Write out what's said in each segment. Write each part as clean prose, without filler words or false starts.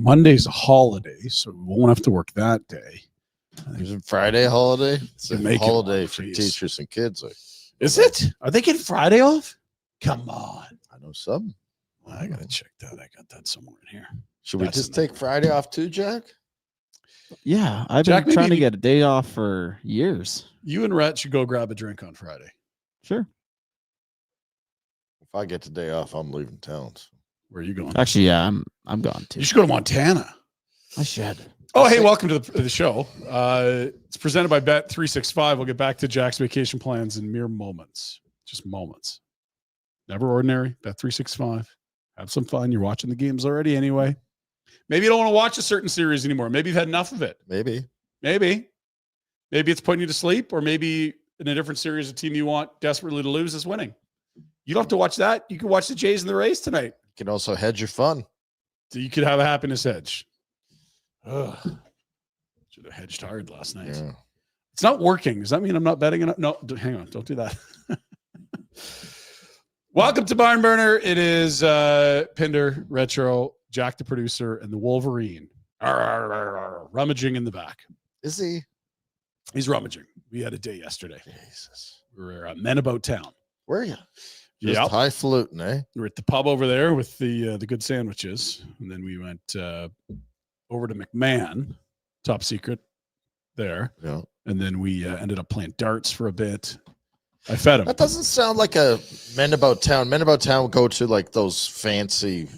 Monday's a holiday, so we won't have to work that day. Isn't Friday a holiday? It's a Make it holiday one, for please. teachers and kids. Is it? Are they getting Friday off? Come on. I know some. I got to check that. I got that somewhere in here. Should we just take Friday off too, Jack? Yeah, I've been trying to get a day off for years. You and Rhett should go grab a drink on Friday. Sure. If I get the day off, I'm leaving town. So. Where are you going? Actually, yeah, I'm gone too. You should go to Montana. I should. Oh, hey, welcome to the show. It's presented by Bet365. We'll get back to Jack's vacation plans in mere moments. Just moments. Never ordinary. Bet365. Have some fun. You're watching the games already anyway. Maybe you don't want to watch a certain series anymore. Maybe you've had enough of it. Maybe it's putting you to sleep, or maybe in a different series, a team you want desperately to lose is winning. You don't have to watch that. You can watch the Jays in the Rays tonight. You can also hedge your fun. So you could have a happiness hedge. Ugh. Should have hedged hard last night. Yeah. It's not working. Does that mean I'm not betting enough? No, hang on. Don't do that. Welcome to Barn Burner. It is Pinder, Retro, Jack the producer, and the Wolverine. Rummaging in the back. Is he? He's rummaging. We had a day yesterday. Jesus. We were men about town. Where are you? Just Yep. highfalutin, eh? We were at the pub over there with the good sandwiches. And then we went over to McMahon, top secret there. Yeah. And then we ended up playing darts for a bit. I fed him. That doesn't sound like a Men About Town. Men About Town would go to like those fancy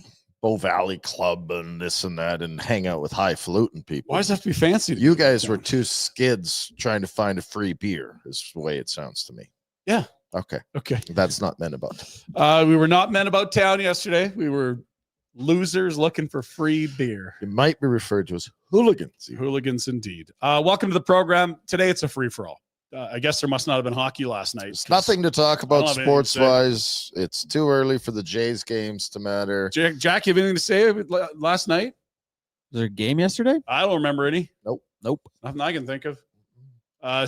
Bow Valley Club and this and that and hang out with highfalutin people. Why does it have to be fancy? You guys were two skids trying to find a free beer, is the way it sounds to me. Yeah. Okay. Okay. That's not Men About Town. We were not men about town yesterday. We were losers looking for free beer. It might be referred to as hooligans. Hooligans indeed. Welcome to the program. Today it's a free-for-all. I guess there must not have been hockey last night. There's nothing to talk about have anything to say. sports-wise. It's too early for the Jays games to matter. Jack, you have anything to say last night? Was there a game yesterday? I don't remember any. Nope. Nothing I can think of.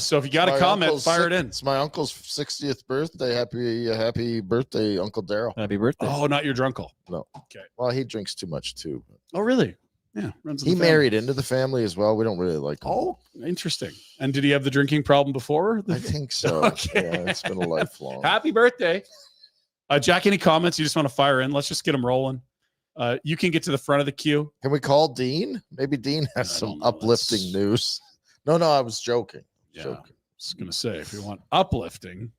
So if you got a comment, fire it in. It's my uncle's 60th birthday. Happy birthday, Uncle Daryl. Happy birthday. Oh, not your drunkle. No. Okay. Well, he drinks too much too. Oh, really? Yeah. Runs in He the family. married into the family as well. We don't really like him. Oh, interesting. And did he have the drinking problem before? I think so. Okay. Yeah, it's been a lifelong. Happy birthday. Jack, any comments you just want to fire in? Let's just get them rolling. You can get to the front of the queue. Can we call Dean? Maybe Dean has I some don't know. uplifting news. No, I was joking. Yeah. Joking. I was going to say, if you want uplifting.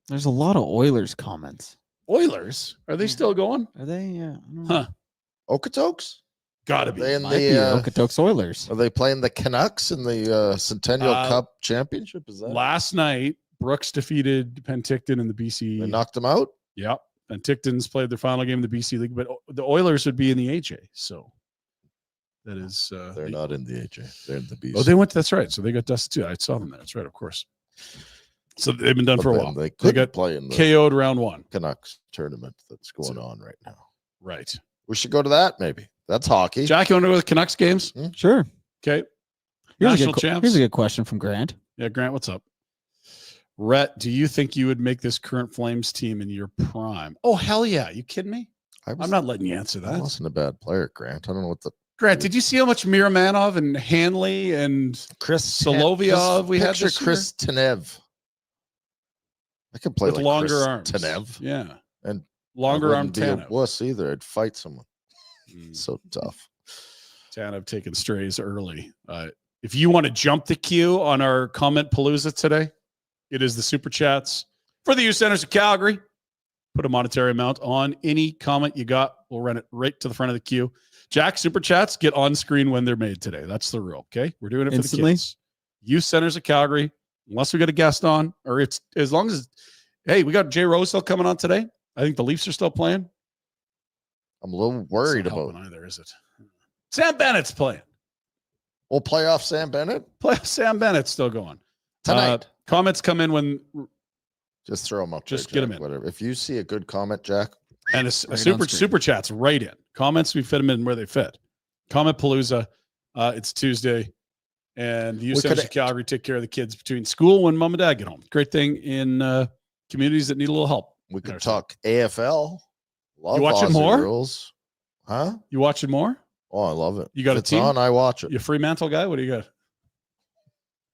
There's a lot of Oilers comments. Oilers, are they still going? Are they? Yeah. Huh. Okotoks? Gotta be. They in Might be the Okotoks Oilers. are they playing the Canucks in the Centennial Uh, Cup Championship? Is that Last night, Brooks defeated Penticton in the BC. they knocked them out? Yep. Penticton's played their final game in the BC League, but the Oilers would be in the AJ. So that is. They're not in the AJ. They're in the BC. Oh, they went. That's right. So they got dusted too. I saw them there. That's right. Of course. So they've been done But for a then while. They They could got play in the KO'd round one. Canucks tournament that's going on right now. Right. We should go to that maybe. That's hockey. Jack, you want to go with Canucks games? Sure. Okay. Here's National a, good, champs. here's a good question from Grant. Yeah, Grant, what's up? Rhett, do you think you would make this current Flames team in your prime? Oh, hell yeah. You kidding me? I'm not letting you answer I that. wasn't a bad player, Grant. I don't know what the Grant, did you see how much Miramanov and Hanley and Chris Solovyov we had picture this year? Chris Tanev. I could play with like longer Chris arms? Tanev. Yeah. And Longer I arm wouldn't be a Tanev. wuss either. I'd fight someone. Mm. So tough. Tanev taking strays early. If you want to jump the queue on our comment palooza today, it is the super chats for the youth centers of Calgary. Put a monetary amount on any comment you got. We'll run it right to the front of the queue. Jack, super chats get on screen when they're made today. That's the rule. Okay. We're doing it for Instantly? the kids. Youth centers of Calgary, unless we got a guest on, or it's as long as, hey, we got Jay Rosehill coming on today. I think the Leafs are still playing. I'm a little worried It's not about helping either, is it? Sam Bennett's playing. We'll play off Sam Bennett Sam Bennett's still going. tonight. Comments come in when, Just throw them up. Just there, get 'em Jack, in. Whatever. If you see a good comment, Jack, and a Right on super screen. chats right in. Comments, we fit them in where they fit. Comment Palooza. It's Tuesday. And the youth We centers coulda- of Calgary take care of the kids between school when mom and dad get home. Great thing in communities that need a little help. we could Understand. talk AFL. Love You watching Aussie more? rules. Huh? You watching more? Oh, I love it. You got if a it's team? on, I watch it. You a Fremantle guy? What do you got?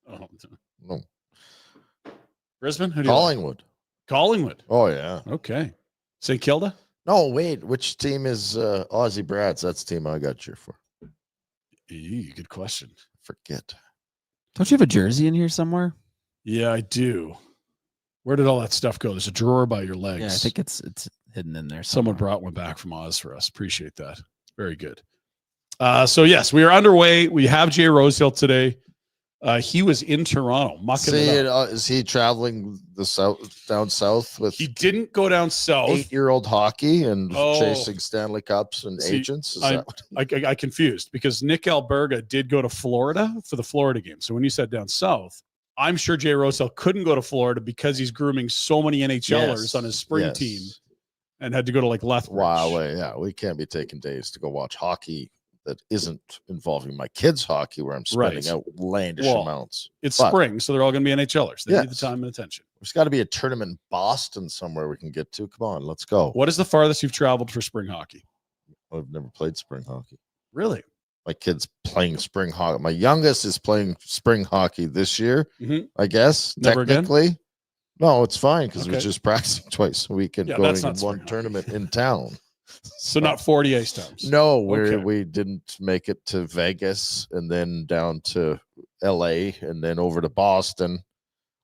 Oh, No. Brisbane? Who do you like? Collingwood. Collingwood. Oh, yeah. Okay. St. Kilda? No, wait. Which team is Aussie Brats? That's the team I got you for. Good question. Forget. Don't you have a jersey in here somewhere? Yeah, I do. Where did all that stuff go? There's a drawer by your legs. Yeah, I think it's hidden in there. Someone somewhere. brought one back from Oz for us. Appreciate that. Very good. So yes, we are underway. We have Jay Rosehill today. He was in Toronto. Is he traveling down south with? He didn't go down south. 8-year-old hockey and chasing Stanley Cups and agents. I confused because Nick Alberga did go to Florida for the Florida game. So when you said down south, I'm sure Jay Rosehill couldn't go to Florida because he's grooming so many NHLers on his spring team and had to go to like Lethbridge. Wow, yeah, we can't be taking days to go watch hockey that isn't involving my kids' hockey where I'm spending outlandish amounts. It's spring, so they're all going to be NHLers. They need the time and attention. There's got to be a tournament in Boston somewhere we can get to. Come on, let's go. What is the farthest you've traveled for spring hockey? I've never played spring hockey. Really? My kid's playing spring hockey. My youngest is playing spring hockey this year, I guess. Never technically. Again? No, it's fine because we're just practicing twice a week and going in one tournament in town. So not 40 ice times. No, we didn't make it to Vegas and then down to LA and then over to Boston.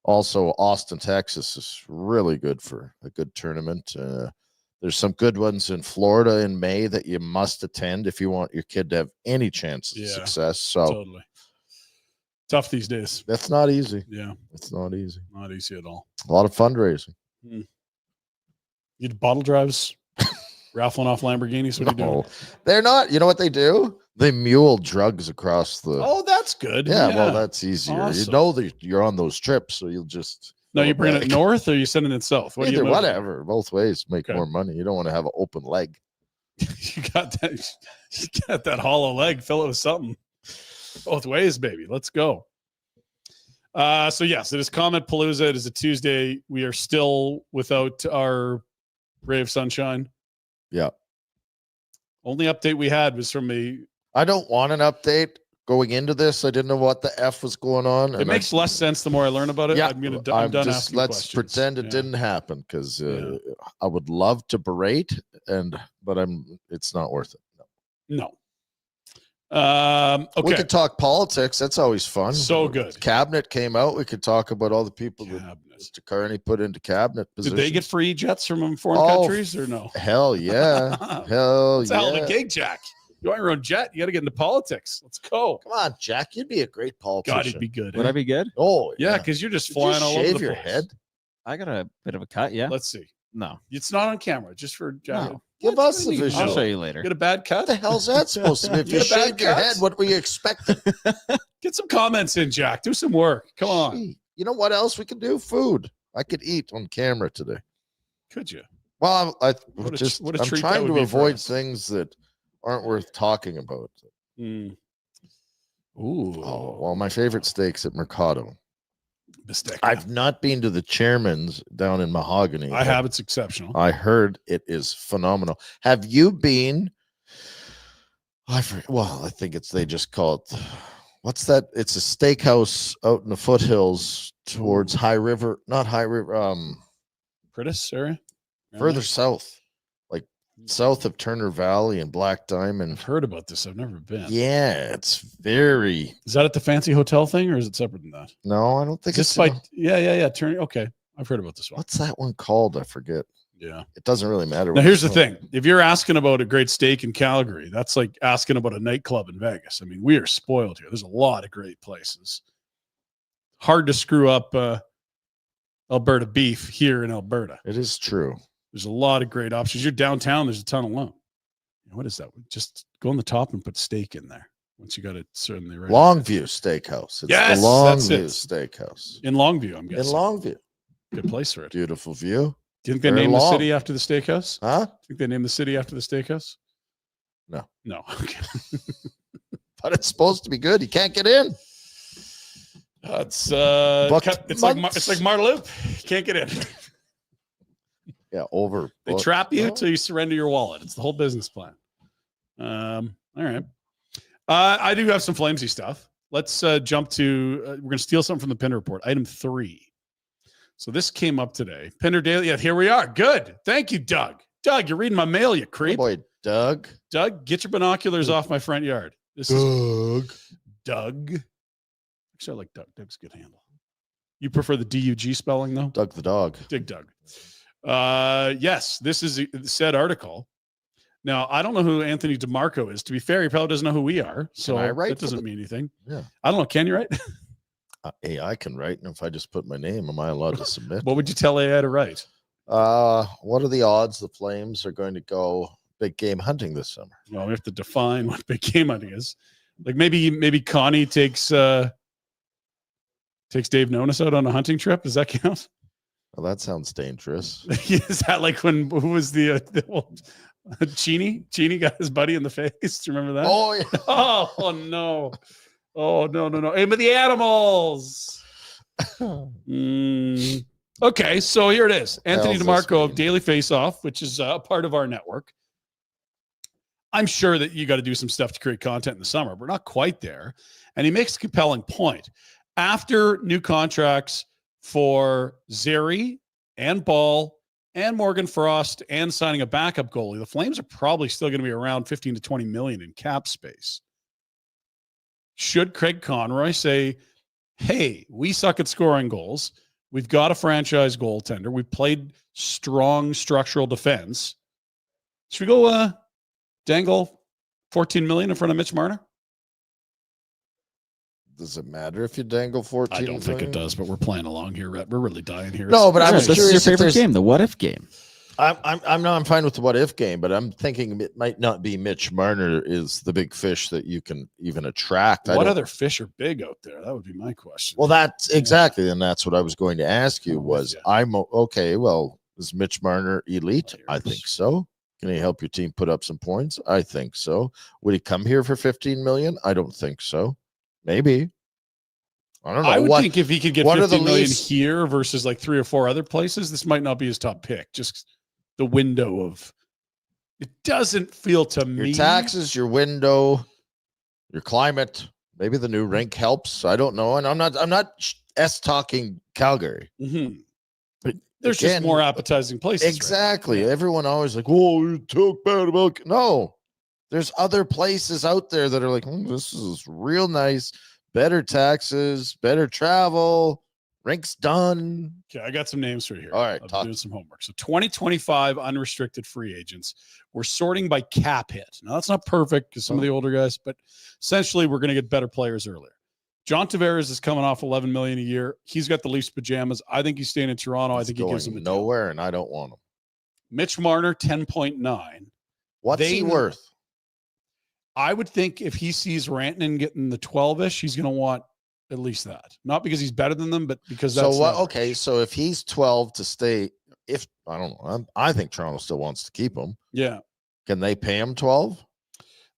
Also, Austin, Texas is really good for a good tournament. There's some good ones in Florida in May that you must attend if you want your kid to have any chance of success. So totally. Tough these days. That's not easy. Yeah. It's not easy. Not easy at all. A lot of fundraising. You do bottle drives, raffling off Lamborghinis. What are you doing? They're not. You know what they do? They mule drugs across the. Oh, that's good. Yeah, well, that's easier. Awesome. You know that you're on those trips, so you'll just. No, you bring it north or you sending it south? Either, whatever. Both ways make more money. You don't want to have an open leg. You got that hollow leg. Fill it with something. Both ways, baby. Let's go. So yes, it is Comment Palooza. It is a Tuesday. We are still without our ray of sunshine. Yeah. Only update we had was from I don't want an update. Going into this, I didn't know what the F was going on. It makes less sense the more I learn about it. Yeah, I'm done asking let's questions. pretend it didn't happen because I would love to berate, but it's not worth it. No. We Okay. could talk politics. That's always fun. So good. Cabinet came out. We could talk about all the people that Mr. Carney put into cabinet positions. Did they get free jets from foreign countries or no? Hell yeah. Hell it's yeah. hell of a gig, Jack. You want your own jet? You got to get into politics. Let's go. Come on, Jack. You'd be a great politician. God, he'd be good. Would I be good? Oh, yeah, because you're just flying all over the your place. head. I got a bit of a cut, yeah. Let's see. No. It's not on camera, just for Jack. No. Give us the visual. I'll show you later. Get a bad cut? What the hell's that supposed to be? If you shave your head, what were you expecting? Get some comments in, Jack. Do some work. Come on. Gee, you know what else we could do? Food. I could eat on camera today. Could you? Well, I'm treat trying that to would be for avoid us. things that aren't worth talking about. Ooh. Oh, well, my favorite steaks at Mercado. Bistecca. I've not been to the Chairman's down in Mahogany. I have. It's exceptional. I heard it is phenomenal. Have you been? I think they just call it. What's that? It's a steakhouse out in the foothills towards High River, not High River. Curtis area? Further south, like south of Turner Valley and Black Diamond. I've heard about this. I've never been. Yeah, it's very. Is that at the fancy hotel thing, or is it separate than that? No, I don't think it's by. Yeah. Turn. Okay, I've heard about this one. What's that one called? I forget. Yeah, it doesn't really matter. Now, here's the thing: if you're asking about a great steak in Calgary, that's like asking about a nightclub in Vegas. I mean, we are spoiled here. There's a lot of great places. Hard to screw up Alberta beef here in Alberta. It is true. There's a lot of great options. You're downtown. There's a ton alone. What is that? Just go on the top and put steak in there. Once you got it certainly right. Longview Steakhouse. It's yes, the Longview Steakhouse. In Longview, I'm guessing. In Longview. Good place for it. Beautiful view. Do you think they named the city after the steakhouse? Huh? Think they named the city after the steakhouse? No. No. Okay. But it's supposed to be good. You can't get in. It's like Marloop. You can't get in. Yeah, over. They trap you till you surrender your wallet. It's the whole business plan. All right. I do have some Flamesy stuff. Let's jump to, we're going to steal something from the Pinder Report. Item 3. So this came up today. Pinder Daily. Yeah, here we are. Good. Thank you, Doug. Doug, you're reading my mail, you creep. Oh boy, Doug. Doug, get your binoculars off my front yard. This Doug. is Doug. Actually, I like Doug. Doug's a good handle. You prefer the D-U-G spelling, though? Doug the dog. Dig Doug. Yes, this is the said article. Now, I don't know who Anthony DeMarco is. To be fair, he probably doesn't know who we are. So that doesn't mean anything. Yeah. I don't know. Can you write? AI can write. And if I just put my name, am I allowed to submit? What would you tell AI to write? What are the odds the Flames are going to go big game hunting this summer? Well, we have to define what big game hunting is. Like maybe Connie takes Dave Nonis out on a hunting trip. Does that count? Well, that sounds dangerous. Is that like who was the Cheney? Cheney got his buddy in the face. Do you remember that? Oh, yeah. Oh no. Oh no. Aim of the animals. Okay, so here it is. Anthony DeMarco of Daily Faceoff, which is a part of our network. I'm sure that you got to do some stuff to create content in the summer. We're not quite there. And he makes a compelling point. After new contracts for Zeri and Ball and Morgan Frost and signing a backup goalie, the Flames are probably still going to be around 15 to 20 million in cap space. Should Craig Conroy say, hey, we suck at scoring goals. We've got a franchise goaltender. We've played strong structural defense. Should we go dangle 14 million in front of Mitch Marner? Does it matter if you dangle 14? I don't think it does, but we're playing along here, Rhett. We're really dying here. No, but I was this curious. is your favorite game, the what if game. I'm fine with the what if game, but I'm thinking it might not be Mitch Marner is the big fish that you can even attract. What other fish are big out there? That would be my question. Well, that's exactly, and that's what I was going to ask you was, Yeah. I'm okay. Well, is Mitch Marner elite? I think so. Can he help your team put up some points? I think so. Would he come here for 15 million? I don't think so. Maybe. I don't know. I would think if he could get 15 million here versus like 3 or 4 other places, this might not be his top pick. Just the window of it doesn't feel to me. Your taxes, your window, your climate, maybe the new rink helps. I don't know. And I'm not talking Calgary. Mm-hmm. But there's just more appetizing places. Exactly. Right? Everyone always like, oh, you talk bad about. No, there's other places out there that are like, this is real nice. Better taxes, better travel, rinks done. Okay, I got some names for you here. All right, I'm doing some homework. So 2025 unrestricted free agents. We're sorting by cap hit. Now, that's not perfect because some of the older guys, but essentially we're going to get better players earlier. John Tavares is coming off $11 million a year. He's got the Leafs pajamas. I think he's staying in Toronto. I think he gives him nowhere, and I don't want him. Mitch Marner, 10.9. What's he worth? I would think if he sees Rantanen getting the 12-ish, he's going to want at least that. Not because he's better than them, but because that's okay, so if he's 12 to stay, if I don't know, I think Toronto still wants to keep him. Yeah. Can they pay him 12?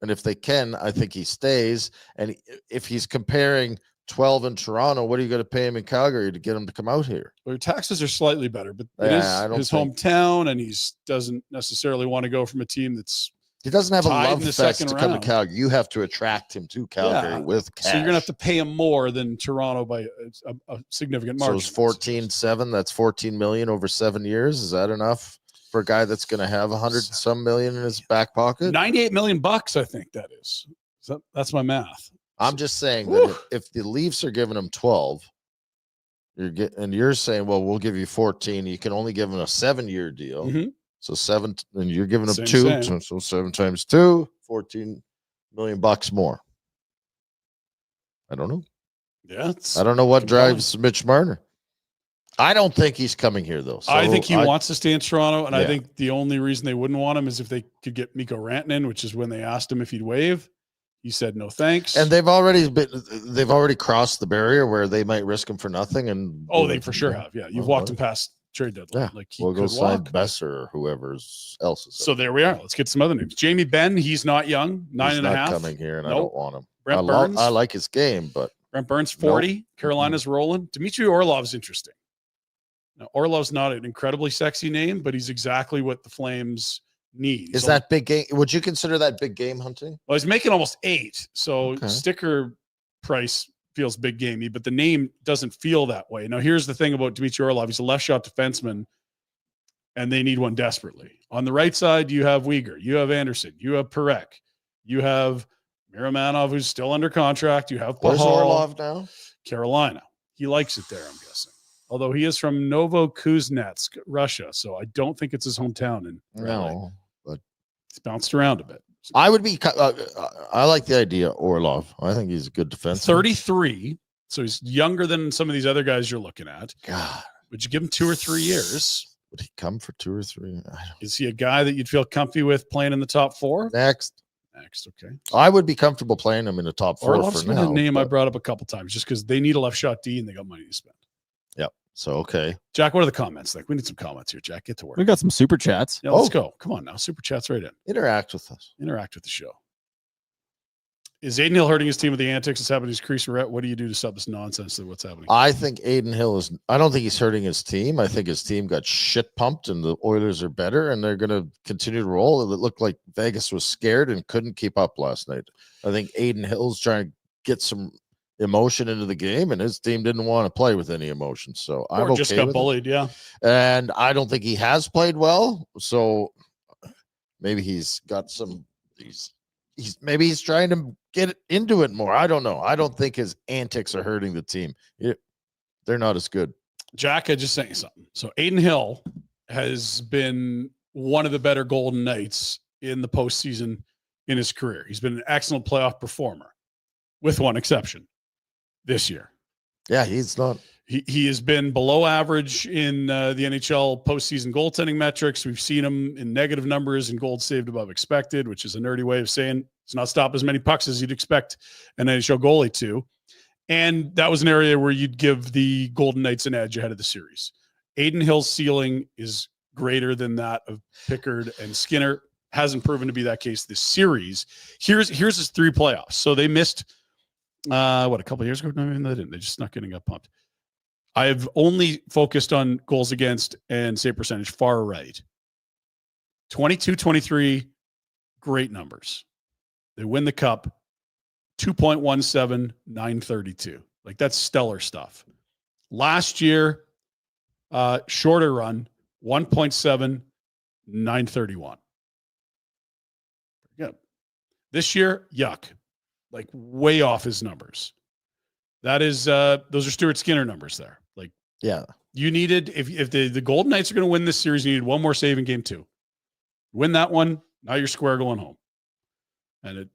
And if they can, I think he stays. And if he's comparing 12 in Toronto, what are you going to pay him in Calgary to get him to come out here? Well, your taxes are slightly better, but it is his hometown, and he doesn't necessarily want to go from a team that's he doesn't have a love fest to come to Calgary. You have to attract him to Calgary with cash. So you're going to have to pay him more than Toronto by a significant margin. So it's 14.7. That's 14 million over 7 years. Is that enough for a guy that's going to have 100-some million in his back pocket? $98 million, I think that is. So that's my math. I'm just saying that if the Leafs are giving him 12, you're saying, well, we'll give you 14. You can only give him a 7-year deal. Mm-hmm. So 7, and you're giving them 2. So 7 times 2, 14 million bucks more. I don't know. Yeah. I don't know what drives Mitch Marner. I don't think he's coming here, though. So I think he wants to stay in Toronto, and I think the only reason they wouldn't want him is if they could get Mikko Rantanen, which is when they asked him if he'd waive. He said no thanks. And they've already crossed the barrier where they might risk him for nothing. And they for sure have. Yeah, you've walked him past trade deadline. Yeah, like we'll go sign Besser or whoever else is. So there we are. Let's get some other names. Jamie Benn, he's not young, 9.5. Not coming here, and I don't want him. Brent Burns, I like his game, but Brent Burns 40. Carolina's rolling. Dmitry Orlov's interesting. Now Orlov's not an incredibly sexy name, but he's exactly what the Flames need. Is that big game? Would you consider that big game hunting? Well, he's making almost 8. So Okay. sticker price feels big gamey, but the name doesn't feel that way. Now, here's the thing about Dmitry Orlov. He's a left shot defenseman, and they need one desperately. On the right side, you have Uyghur, you have Anderson, you have Perek, you have Miramanov, who's still under contract. You have Where's Pahal, Orlov now? Carolina. He likes it there, I'm guessing. Although he is from Novokuznetsk, Russia, so I don't think it's his hometown. No, but he's bounced around a bit. I would be. I like the idea of Orlov. I think he's a good defenseman. 33, so he's younger than some of these other guys you're looking at. God, would you give him 2 or 3 years? Would he come for 2 or 3? Is he a guy that you'd feel comfy with playing in the top 4? Next, okay. I would be comfortable playing him in the top 4 Orlov's for been now. a name I brought up a couple times just because they need a left shot D and they got money to spend. Yep. So okay, Jack, what are the comments like? We need some comments here, Jack. Get to work. We got some super chats. Yeah, let's go. Come on now. Super chat's right in. Interact with us. Interact with the show. Is Aiden Hill hurting his team with the antics that's happening to his crease? What do you do to stop this nonsense of what's happening? I think Aiden Hill is. I don't think he's hurting his team. I think his team got shit pumped, and the Oilers are better, and they're going to continue to roll. It looked like Vegas was scared and couldn't keep up last night. I think Aiden Hill's trying to get some emotion into the game, and his team didn't want to play with any emotion. So I'm okay just got with bullied, yeah. And I don't think he has played well. So maybe he's got some. Maybe he's trying to get into it more. I don't know. I don't think his antics are hurting the team. They're not as good. Jack, I just saying something. So Aiden Hill has been one of the better Golden Knights in the postseason in his career. He's been an excellent playoff performer, with one exception this year. Yeah, he's not. He has been below average in the NHL postseason goaltending metrics. We've seen him in negative numbers and goals saved above expected, which is a nerdy way of saying it's not stopped as many pucks as you'd expect an NHL goalie to. And that was an area where you'd give the Golden Knights an edge ahead of the series. Aiden Hill's ceiling is greater than that of Pickard and Skinner. Hasn't proven to be that case this series. Here's his 3 playoffs. So they missed, a couple of years ago? No, they didn't. They're just not getting up pumped. I've only focused on goals against and save percentage far right. 22-23, great numbers. They win the cup, 2.17, 932. Like, that's stellar stuff. Last year, shorter run, 1.7, 931. Good. This year, yuck. Like, way off his numbers. That is, those are Stuart Skinner numbers there. Like, yeah, you needed, if the Golden Knights are going to win this series, you needed one more save in game 2. Win that one. Now you're square going home. And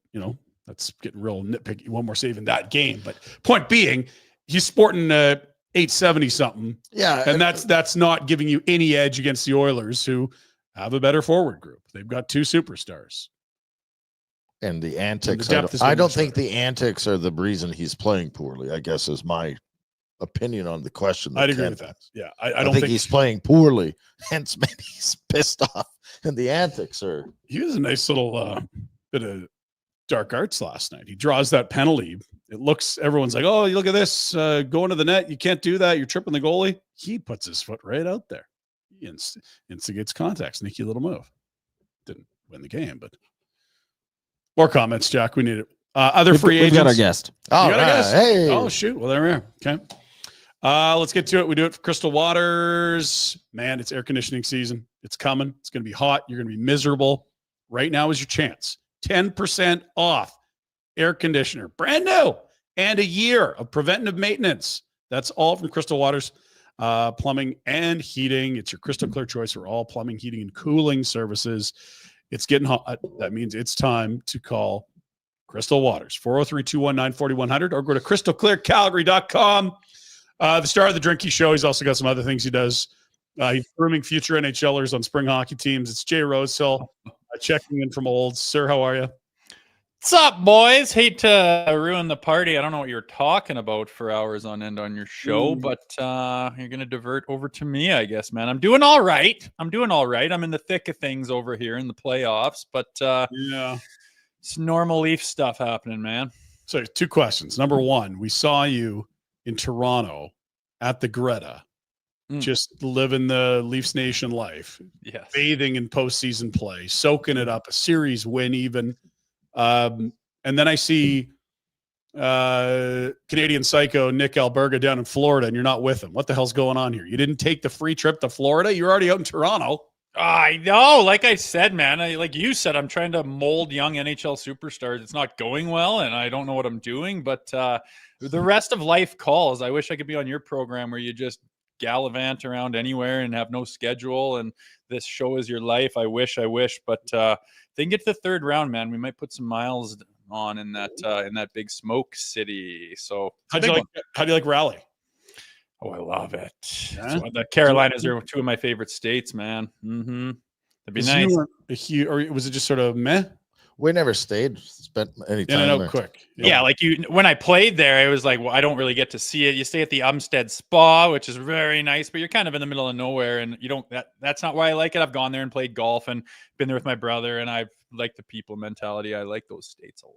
that's getting real nitpicky. One more save in that game. But point being, he's sporting 870 something. Yeah. And that's not giving you any edge against the Oilers, who have a better forward group. They've got 2 superstars. And the antics, the I don't think the antics are the reason he's playing poorly, I guess, is my opinion on the question. I'd agree with that. Yeah. I don't think he's playing poorly. Hence, maybe he's pissed off. And the antics are. He was a nice little bit of dark arts last night. He draws that penalty. Everyone's like, oh, you look at this, going to the net. You can't do that. You're tripping the goalie. He puts his foot right out there. He instigates contact. Sneaky little move. Didn't win the game, but. More comments, Jack. We need it. Other free agents. We got our guest. Oh, hey. Oh, shoot. Well, there we are. Okay. Let's get to it. We do it for Crystal Waters. Man, it's air conditioning season. It's coming. It's going to be hot. You're going to be miserable. Right now is your chance. 10% off air conditioner. Brand new. And a year of preventative maintenance. That's all from Crystal Waters Plumbing and Heating. It's your crystal clear choice for all plumbing, heating, and cooling services. It's getting hot. That means it's time to call Crystal Waters, 403-219-4100, or go to crystalclearcalgary.com. The star of the Drinky Show. He's also got some other things he does. He's grooming future NHLers on spring hockey teams. It's Jay Rosehill checking in from Olds. Sir, how are you? What's up, boys? Hate to ruin the party. I don't know what you're talking about for hours on end on your show, but you're going to divert over to me, I guess, man. I'm doing all right. I'm in the thick of things over here in the playoffs, but Yeah, it's normal Leaf stuff happening, man. So 2 questions. Number 1, we saw you in Toronto at the Greta. just living the Leafs Nation life, Yes. bathing in postseason play, soaking it up, a series win even. And then I see Canadian psycho Nick Alberga down in Florida, and you're not with him. What the hell's going on here? You didn't take the free trip to Florida? You're already out in Toronto. I know. Like I said, man, like you said, I'm trying to mold young NHL superstars. It's not going well, and I don't know what I'm doing, but the rest of life calls. I wish I could be on your program where you just gallivant around anywhere and have no schedule, and this show is your life. I wish, but if they can get to the third round, man, we might put some miles on in that big smoke city. So how do you like Raleigh? Oh, I love it. Yeah? So the Carolinas are two of my favorite states, man. That'd be nice. Or was it just sort of meh? We never stayed, spent any time there. Quick. Yeah, like when I played there, it was like, well, I don't really get to see it. You stay at the Umstead Spa, which is very nice, but you're kind of in the middle of nowhere, and you don't. That's not why I like it. I've gone there and played golf and been there with my brother, and I like the people mentality. I like those states a lot.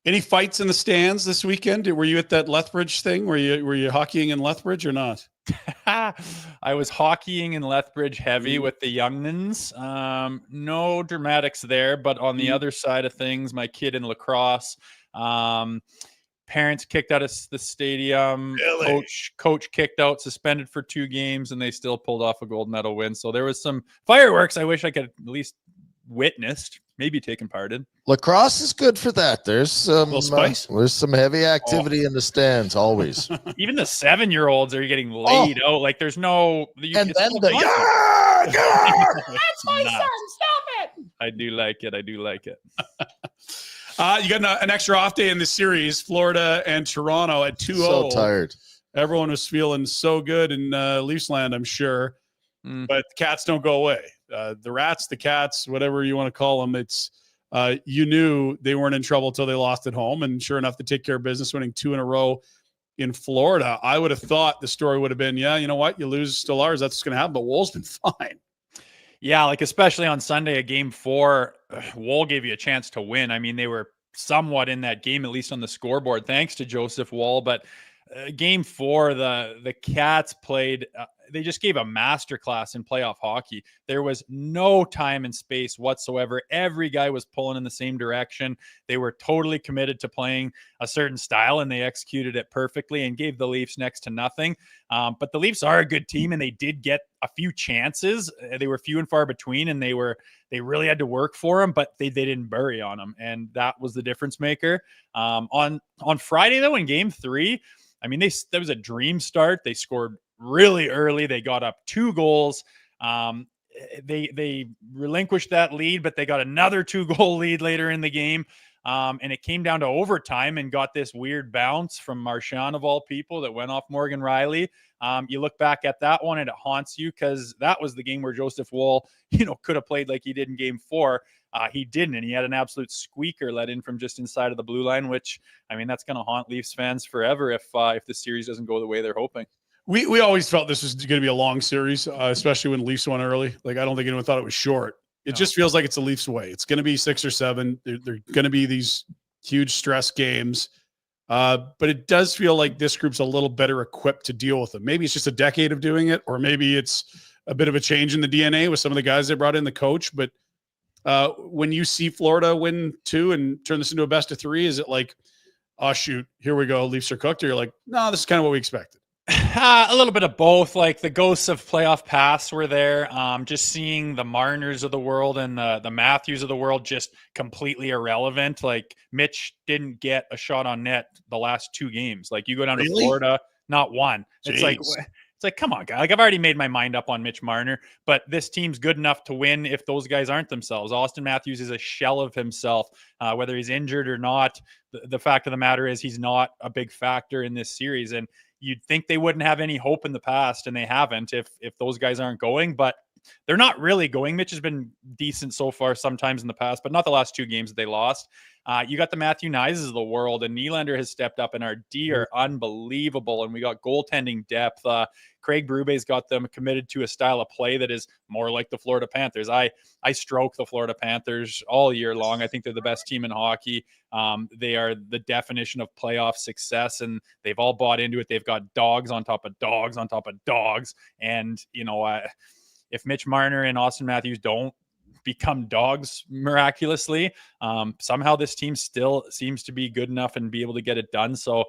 Any fights in the stands this weekend? Were you at that Lethbridge thing? Were you hockeying in Lethbridge or not? I was hockeying in Lethbridge heavy with the young'uns. No dramatics there, but on the other side of things, my kid in lacrosse, parents kicked out of the stadium. Really? Coach kicked out, suspended for 2 games, and they still pulled off a gold medal win. So there was some fireworks I wish I could at least witnessed, maybe taken part in. Lacrosse is good for that. There's some spice. There's some heavy activity in the stands always. Even the 7-year-olds are getting laid out. Like there's no. And then that's my son. Stop it. I do like it. You got an extra off day in the series, Florida and Toronto at 2-0. So tired. Everyone was feeling so good in Leafs land, I'm sure. But the Cats don't go away. The Rats, the Cats, whatever you want to call them, it's you knew they weren't in trouble until they lost at home. And sure enough, they take care of business, winning 2 in a row in Florida. I would have thought the story would have been, yeah, you know what? You lose to Lars, that's what's going to happen. But Wool's been fine. Yeah, like especially on Sunday, a game 4, Wool gave you a chance to win. I mean, they were somewhat in that game, at least on the scoreboard, thanks to Joseph Woll. But game 4, the Cats played. They just gave a masterclass in playoff hockey. There was no time and space whatsoever. Every guy was pulling in the same direction. They were totally committed to playing a certain style, and they executed it perfectly and gave the Leafs next to nothing. But the Leafs are a good team, and they did get a few chances. They were few and far between, and they really had to work for them, but they didn't bury on them, and that was the difference maker. On Friday, though, in game 3, I mean, that was a dream start. They scored really early. They got up 2 goals. They relinquished that lead, but they got another 2-goal lead later in the game. And it came down to overtime and got this weird bounce from Marchand of all people that went off Morgan Riley. You look back at that one and it haunts you because that was the game where Joseph Woll, could have played like he did in game 4. He didn't, and he had an absolute squeaker let in from just inside of the blue line, which, I mean, that's going to haunt Leafs fans forever if the series doesn't go the way they're hoping. We always felt this was going to be a long series, especially when Leafs won early. Like, I don't think anyone thought it was short. It just feels like it's a Leafs way. It's going to be 6 or 7. They're going to be these huge stress games. But it does feel like this group's a little better equipped to deal with them. Maybe it's just a decade of doing it, or maybe it's a bit of a change in the DNA with some of the guys they brought in, the coach. But when you see Florida win 2 and turn this into a best of 3, is it like, oh, shoot, here we go, Leafs are cooked? Or you're like, no, this is kind of what we expected? A little bit of both. Like the ghosts of playoff past were there. Just seeing the Marners of the world and the Matthews of the world just completely irrelevant. Like Mitch didn't get a shot on net the last 2 games. Like you go down to Florida, not one. Jeez. It's like, come on, guy. Like I've already made my mind up on Mitch Marner, but this team's good enough to win if those guys aren't themselves. Austin Matthews is a shell of himself, whether he's injured or not. The fact of the matter is he's not a big factor in this series. And you'd think they wouldn't have any hope in the past, and they haven't if those guys aren't going. But They're not really going. Mitch has been decent so far sometimes in the past, but not the last 2 games that they lost. You got the Matthew Nyes of the world, and Nylander has stepped up, and our D are unbelievable, and we got goaltending depth. Craig Berube's got them committed to a style of play that is more like the Florida Panthers. I stroke the Florida Panthers all year long. I think they're the best team in hockey. They are the definition of playoff success, and they've all bought into it. They've got dogs on top of dogs on top of dogs, and if Mitch Marner and Austin Matthews don't become dogs miraculously, somehow this team still seems to be good enough and be able to get it done. So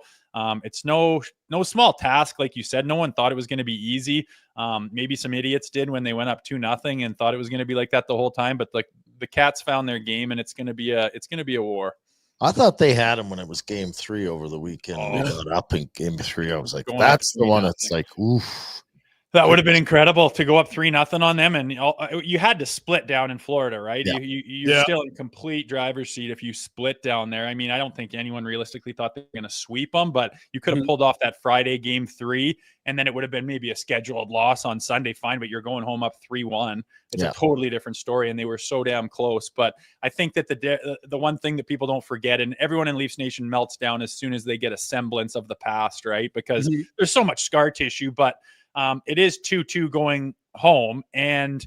it's no small task. Like you said, no one thought it was going to be easy. Maybe some idiots did when they went up 2-0 and thought it was going to be like that the whole time. But like the Cats found their game, and it's going to be a war. I thought they had him when it was game 3 over the weekend. We got up in game 3. I was like, that's the one that's like, oof. That would have been incredible to go up 3-0 on them, and you had to split down in Florida, right? Yeah. You're still in complete driver's seat if you split down there. I mean, I don't think anyone realistically thought they were going to sweep them, but you could have pulled off that Friday game 3, and then it would have been maybe a scheduled loss on Sunday, fine, but you're going home up 3-1. It's a totally different story, and they were so damn close. But I think that the one thing that people don't forget, and everyone in Leafs Nation melts down as soon as they get a semblance of the past, right? Because there's so much scar tissue, but it is 2-2 going home. And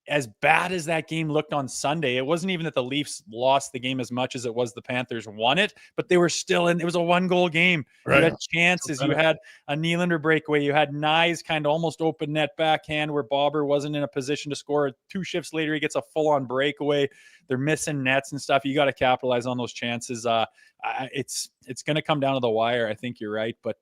as bad as that game looked on Sunday, it wasn't even that the Leafs lost the game as much as it was the Panthers won it, but they were still in. It was a 1-goal game. Right. You had chances. You had a Nylander breakaway. You had Nyes kind of almost open net backhand where Bobber wasn't in a position to score. 2 shifts later, he gets a full-on breakaway. They're missing nets and stuff. You got to capitalize on those chances. It's going to come down to the wire. I think you're right, but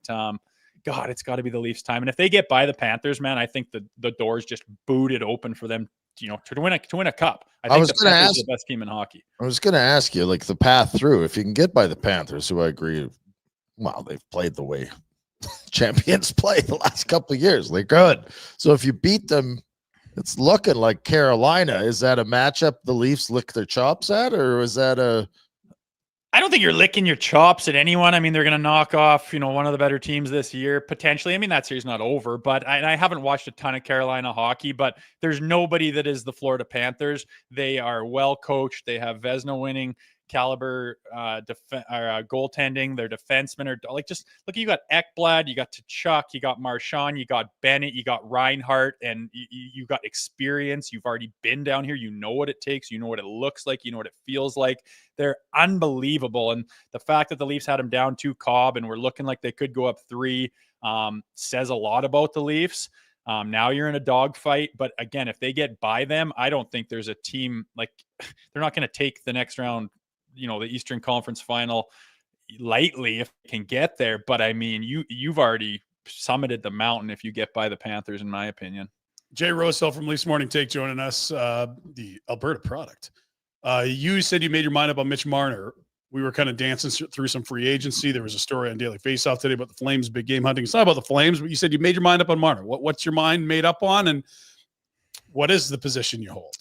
God, it's got to be the Leafs' time. And if they get by the Panthers, man, I think the door's just booted open for them, to win a cup. I think the Panthers are the best team in hockey. I was going to ask you, like, the path through, if you can get by the Panthers, who I agree, well, they've played the way champions play the last couple of years. They're good. So if you beat them, it's looking like Carolina. Is that a matchup the Leafs lick their chops at, or is that I don't think you're licking your chops at anyone. I mean, they're going to knock off, one of the better teams this year, potentially. I mean, that series not over, but I haven't watched a ton of Carolina hockey, but there's nobody that is the Florida Panthers. They are well coached. They have Vezina winning caliber goaltending. Their defensemen are like, just look, you got Ekblad, you got Tkachuk, you got Marchand, you got Bennett, you got Reinhart, and you got experience. You've already been down here. You know what it takes. You know what it looks like. You know what it feels like. They're unbelievable. And the fact that the Leafs had them down 2 Cobb and were looking like they could go up 3 says a lot about the Leafs. Now you're in a dogfight, but again, if they get by them, I don't think there's a team like they're not going to take the next round, the Eastern Conference final lightly if they can get there. But I mean, you've already summited the mountain if you get by the Panthers, in my opinion. Jay Rosehill from Leafs Morning Take joining us, the Alberta product. You said you made your mind up on Mitch Marner. We were kind of dancing through some free agency. There was a story on Daily Faceoff today about the Flames big game hunting. It's not about the Flames, but you said you made your mind up on Marner. What's your mind made up on, and what is the position you hold?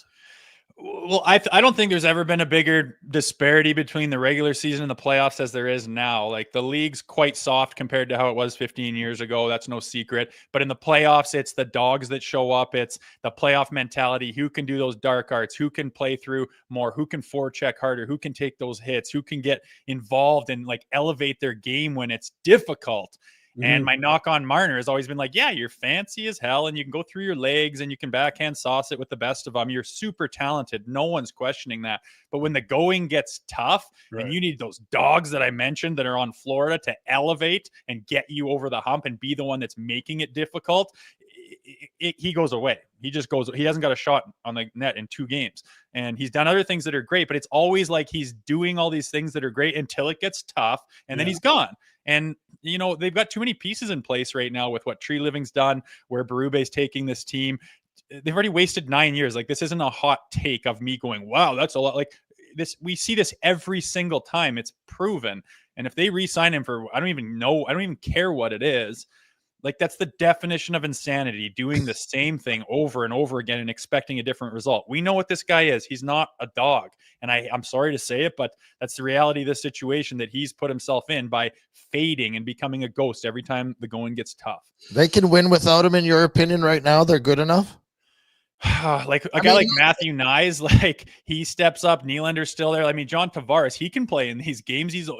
Well, I don't think there's ever been a bigger disparity between the regular season and the playoffs as there is now. Like, the league's quite soft compared to how it was 15 years ago. That's no secret. But in the playoffs, it's the dogs that show up. It's the playoff mentality. Who can do those dark arts? Who can play through more? Who can forecheck harder? Who can take those hits? Who can get involved and elevate their game when it's difficult? And my knock on Marner has always been like, yeah, you're fancy as hell and you can go through your legs and you can backhand sauce it with the best of them. You're super talented. No one's questioning that. But when the going gets tough and you need those dogs that I mentioned that are on Florida to elevate and get you over the hump and be the one that's making it difficult, he goes away. He just goes. He hasn't got a shot on the net in 2 games. And he's done other things that are great, but it's always like he's doing all these things that are great until it gets tough and then he's gone. And, they've got too many pieces in place right now with what Treliving's done, where Berube's taking this team. They've already wasted 9 years. Like, this isn't a hot take of me going, wow, that's a lot. Like this, we see this every single time. It's proven. And if they re-sign him for, I don't even care what it is. Like, that's the definition of insanity, doing the same thing over and over again and expecting a different result. We know what this guy is. He's not a dog. And I'm sorry to say it, but that's the reality of the situation that he's put himself in by fading and becoming a ghost every time the going gets tough. They can win without him, in your opinion, right now? They're good enough? Like a guy like Matthew Nyes, like he steps up. Nylander's still there. I mean, John Tavares, he can play in these games. He's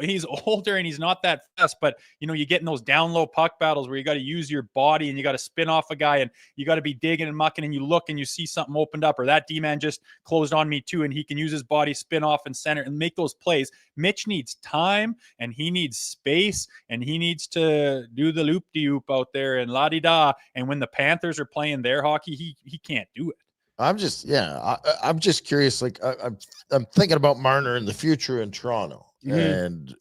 older and he's not that fast, but you get in those down low puck battles where you got to use your body and you got to spin off a guy and you got to be digging and mucking and you look and you see something opened up or that D-man just closed on me too and he can use his body, spin off and center and make those plays. Mitch needs time and he needs space and he needs to do the loop-de-oop out there and la-di-da. And when the Panthers are playing their hockey, he can't do it. I'm just curious. Like I'm thinking about Marner in the future in Toronto, and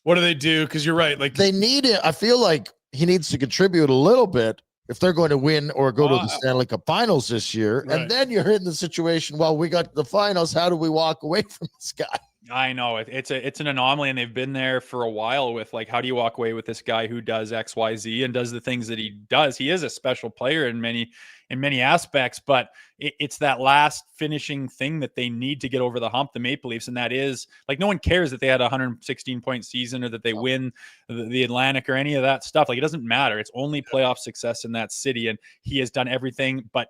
what do they do? Because you're right. Like they need it. I feel like he needs to contribute a little bit if they're going to win or go to the Stanley Cup Finals this year. Right. And then you're in the situation. Well, we got the finals. How do we walk away from this guy? I know it's an anomaly, and they've been there for a while with like, how do you walk away with this guy who does X, Y, Z and does the things that he does? He is a special player in many aspects, but it's that last finishing thing that they need to get over the hump, the Maple Leafs, and that is like no one cares that they had a 116-point season or that they win the Atlantic or any of that stuff. Like it doesn't matter. It's only playoff success in that city, and he has done everything but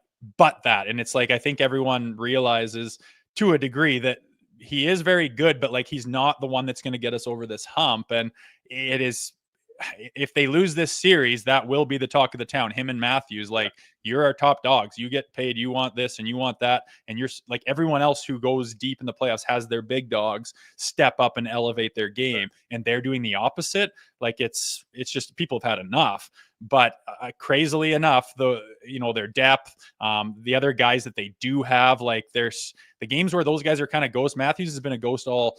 that. And it's like I think everyone realizes to a degree that he is very good, but like he's not the one that's going to get us over this hump. And it is, if they lose this series, that will be the talk of the town. Him and Matthews, like you're our top dogs. You get paid. You want this and you want that. And you're like everyone else who goes deep in the playoffs has their big dogs step up and elevate their game. And they're doing the opposite. Like it's just people have had enough. But crazily enough, their depth, the other guys that they do have, like there's the games where those guys are kind of ghosts. Matthews has been a ghost all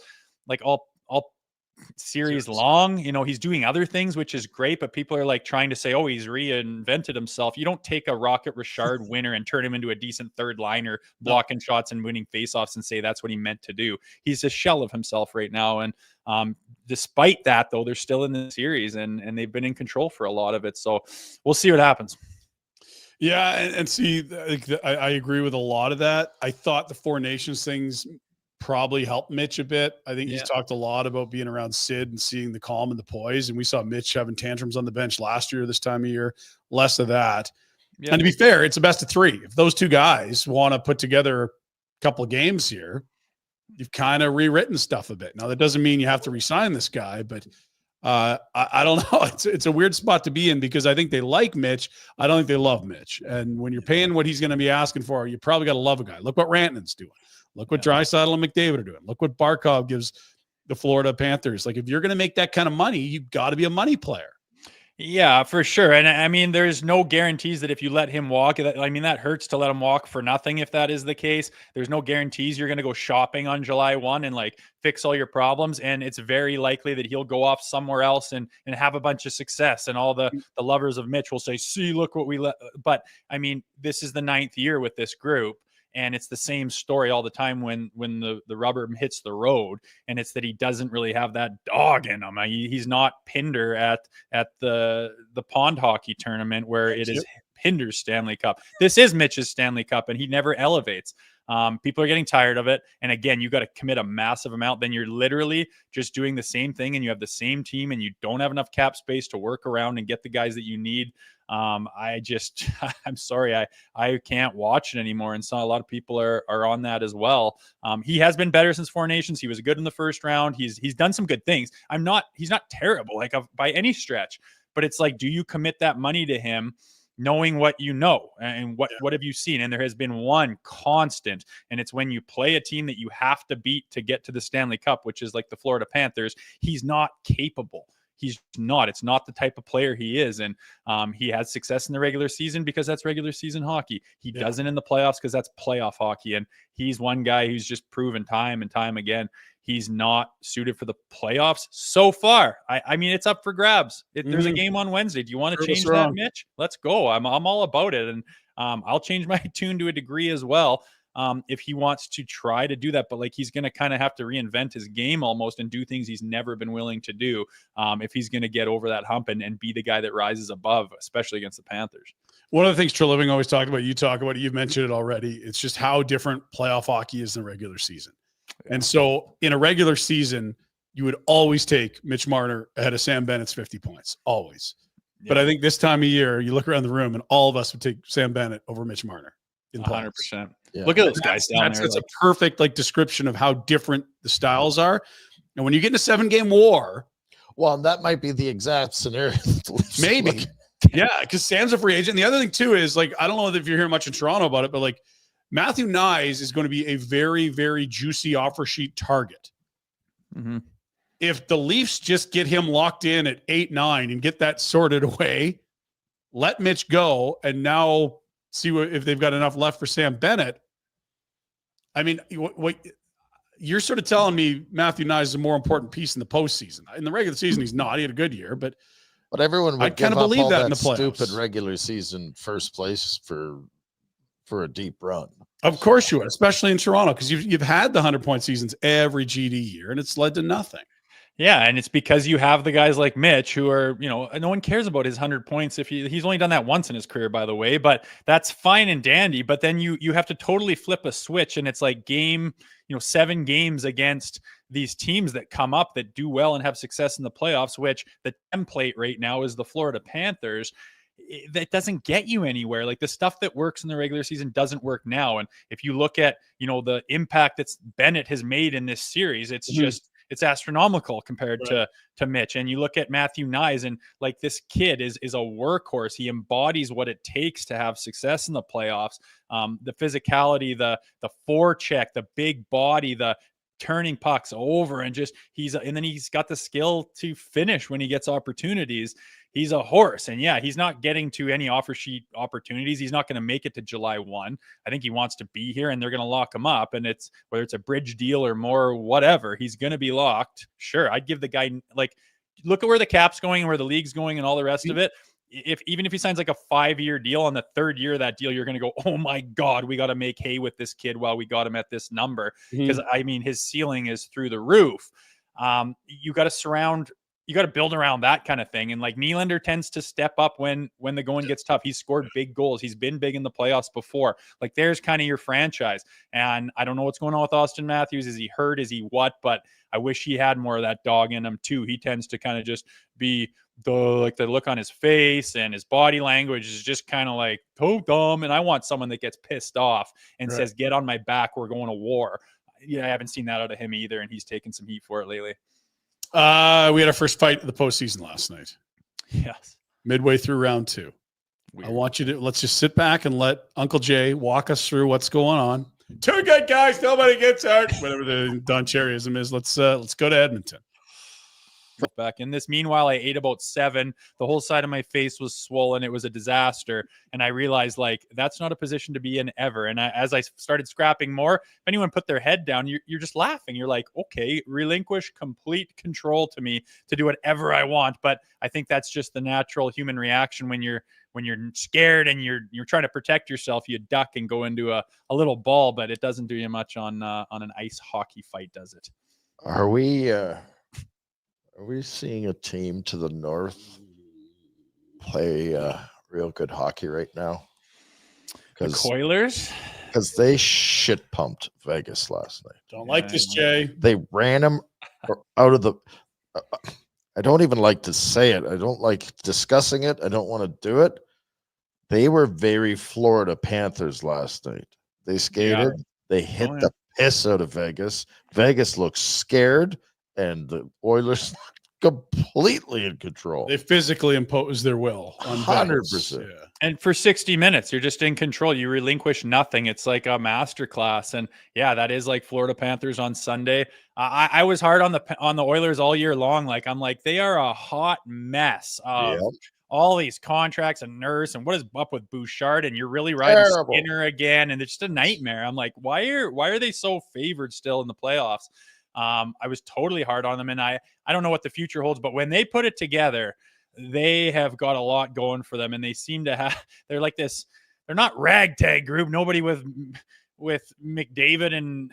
series long. He's doing other things, which is great, but people are like trying to say, oh, he's reinvented himself. You don't take a Rocket Richard winner and turn him into a decent third liner, blocking shots and winning faceoffs and say that's what he meant to do. He's a shell of himself right now. And despite that, though, they're still in the series and they've been in control for a lot of it. So we'll see what happens. Yeah. And see, I agree with a lot of that. I thought the Four Nations things probably helped Mitch a bit. I think he's talked a lot about being around Sid and seeing the calm and the poise. And we saw Mitch having tantrums on the bench last year, this time of year, less of that. Yeah. And to be fair, it's a best of three. If those two guys want to put together a couple of games here, you've kind of rewritten stuff a bit. Now, that doesn't mean you have to re-sign this guy, but I don't know. It's a weird spot to be in because I think they like Mitch. I don't think they love Mitch. And when you're paying what he's going to be asking for, you probably got to love a guy. Look what Rantanen's doing. Look what Draisaitl and McDavid are doing. Look what Barkov gives the Florida Panthers. Like, if you're going to make that kind of money, you've got to be a money player. Yeah, for sure. And I mean, there's no guarantees that if you let him walk, I mean, that hurts to let him walk for nothing if that is the case. There's no guarantees you're going to go shopping on July 1 and like fix all your problems. And it's very likely that he'll go off somewhere else and have a bunch of success. And all the lovers of Mitch will say, see, look what we let. But I mean, this is the 9th year with this group. And it's the same story all the time when the rubber hits the road, and it's that he doesn't really have that dog in him. He's not Pinder at the pond hockey tournament where it is Pinder's Stanley Cup. This is Mitch's Stanley Cup, and he never elevates. People are getting tired of it. And again, you got to commit a massive amount. Then you're literally just doing the same thing, and you have the same team, and you don't have enough cap space to work around and get the guys that you need. I'm sorry, I can't watch it anymore. And so a lot of people are on that as well. He has been better since Four Nations. He was good in the first round. He's done some good things. He's not terrible, like by any stretch, but it's like, do you commit that money to him knowing what you know and what have you seen? And there has been one constant, and it's when you play a team that you have to beat to get to the Stanley Cup, which is like the Florida Panthers. He's not capable. He's not. It's not the type of player he is. And he has success in the regular season because that's regular season hockey. He doesn't in the playoffs because that's playoff hockey. And he's one guy who's just proven time and time again he's not suited for the playoffs so far. I mean, it's up for grabs. There's a game on Wednesday. Do you want to change that, Mitch? Let's go. I'm all about it. And I'll change my tune to a degree as well. If he wants to try to do that, but like he's going to kind of have to reinvent his game almost and do things he's never been willing to do if he's going to get over that hump and be the guy that rises above, especially against the Panthers. One of the things Treliving always talked about, you talk about it, you've mentioned it already. It's just how different playoff hockey is than regular season. Yeah. And so in a regular season, you would always take Mitch Marner ahead of Sam Bennett's 50 points, always. Yeah. But I think this time of year, you look around the room and all of us would take Sam Bennett over Mitch Marner. in playoffs. 100%. Yeah. Look at those guys down there. That's a perfect description of how different the styles are. And when you get in a 7-game war, Well, that might be the exact scenario. maybe. Yeah, because Sam's a free agent. And the other thing too is I don't know if you're hearing much in Toronto about it, but Matthew Nyes is going to be a very, very juicy offer sheet target. Mm-hmm. If the Leafs just get him locked in at 8-9 and get that sorted away, let Mitch go, and now see if they've got enough left for Sam Bennett. I mean, what you're sort of telling me Matthew Nyes is a more important piece in the postseason. In the regular season, he's not. He had a good year, but everyone would kind of believe all that in the stupid playoffs. regular season first place for a deep run. Of course you would, especially in Toronto, because you've had the 100-point seasons every GD year, and it's led to nothing. Yeah, and it's because you have the guys like Mitch who are, no one cares about his 100 points if he's only done that once in his career, by the way, but that's fine and dandy. But then you have to totally flip a switch, and it's like 7 games against these teams that come up that do well and have success in the playoffs, which the template right now is the Florida Panthers. That doesn't get you anywhere. Like the stuff that works in the regular season doesn't work now. And if you look at, the impact that Bennett has made in this series, it's just, it's astronomical compared to Mitch. And you look at Matthew Nyes, and this kid is a workhorse. He embodies what it takes to have success in the playoffs. The physicality, the forecheck, the big body, the turning pucks over, and then he's got the skill to finish when he gets opportunities. He's a horse. And yeah, he's not getting to any offer sheet opportunities. He's not going to make it to July 1. I think he wants to be here, and they're going to lock him up. And it's whether it's a bridge deal or more, or whatever, he's going to be locked. Sure. I'd give the guy, look at where the cap's going and where the league's going and all the rest of it. Even if he signs a 5-year deal, on the 3rd year of that deal, you're going to go, oh my God, we got to make hay with this kid while we got him at this number. Because his ceiling is through the roof. You got to build around that kind of thing. And Nylander tends to step up when the going gets tough. He's scored big goals. He's been big in the playoffs before. There's kind of your franchise. And I don't know what's going on with Austin Matthews. Is he hurt? Is he what? But I wish he had more of that dog in him too. He tends to kind of just be the look on his face, and his body language is just kind of oh dumb. And I want someone that gets pissed off and says, get on my back, we're going to war. I haven't seen that out of him either. And he's taken some heat for it lately. We had our first fight of the postseason last night. Yes. Midway through round 2. Weird. I want you to, let's just sit back and let Uncle Jay walk us through what's going on. 2 good guys, nobody gets hurt. Whatever the Don Cherryism is. Let's go to Edmonton. Back in this. Meanwhile, I ate about 7. The whole side of my face was swollen. It was a disaster. And I realized that's not a position to be in ever. And as I started scrapping more, if anyone put their head down, you're just laughing. You're like, okay, relinquish complete control to me to do whatever I want. But I think that's just the natural human reaction when you're scared and you're trying to protect yourself. You duck and go into a little ball, but it doesn't do you much on an ice hockey fight, does it? Are we seeing a team to the north play real good hockey right now? The Oilers? Because they shit pumped Vegas last night. Don't like this, Jay. They ran them out of the. I don't even like to say it. I don't like discussing it. I don't want to do it. They were very Florida Panthers last night. They skated. Yeah. They hit the piss out of Vegas. Vegas looked scared, and the Oilers completely in control. They physically impose their will on 100%. Yeah. And for 60 minutes, you're just in control. You relinquish nothing. It's like a masterclass. And yeah, that is like Florida Panthers on Sunday. I was hard on the Oilers all year long. I'm like, they are a hot mess of all these contracts and Nurse and what is up with Bouchard, and you're really riding Skinner again, and it's just a nightmare. I'm like, why are they so favored still in the playoffs? I was totally hard on them, and I don't know what the future holds, but when they put it together, they have got a lot going for them, and they seem to have, they're like this, they're not ragtag group. Nobody with McDavid and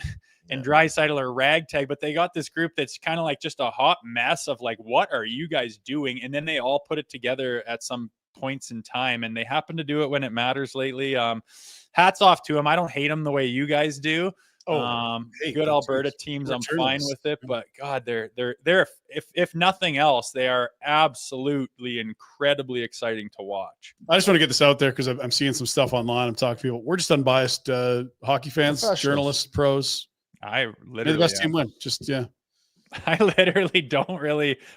Draisaitl are ragtag, but they got this group that's kind of like just a hot mess of like, what are you guys doing? And then they all put it together at some points in time, and they happen to do it when it matters lately. Hats off to them. I don't hate them the way you guys do. Hey, good that's Alberta good. teams. We're I'm fine journalists. with it, but God, they're if nothing else, they are absolutely incredibly exciting to watch. I just want to get this out there because I'm seeing some stuff online. I'm talking to people. We're just unbiased hockey fans, Professionals. journalists, pros. I May the literally best team win. Just I literally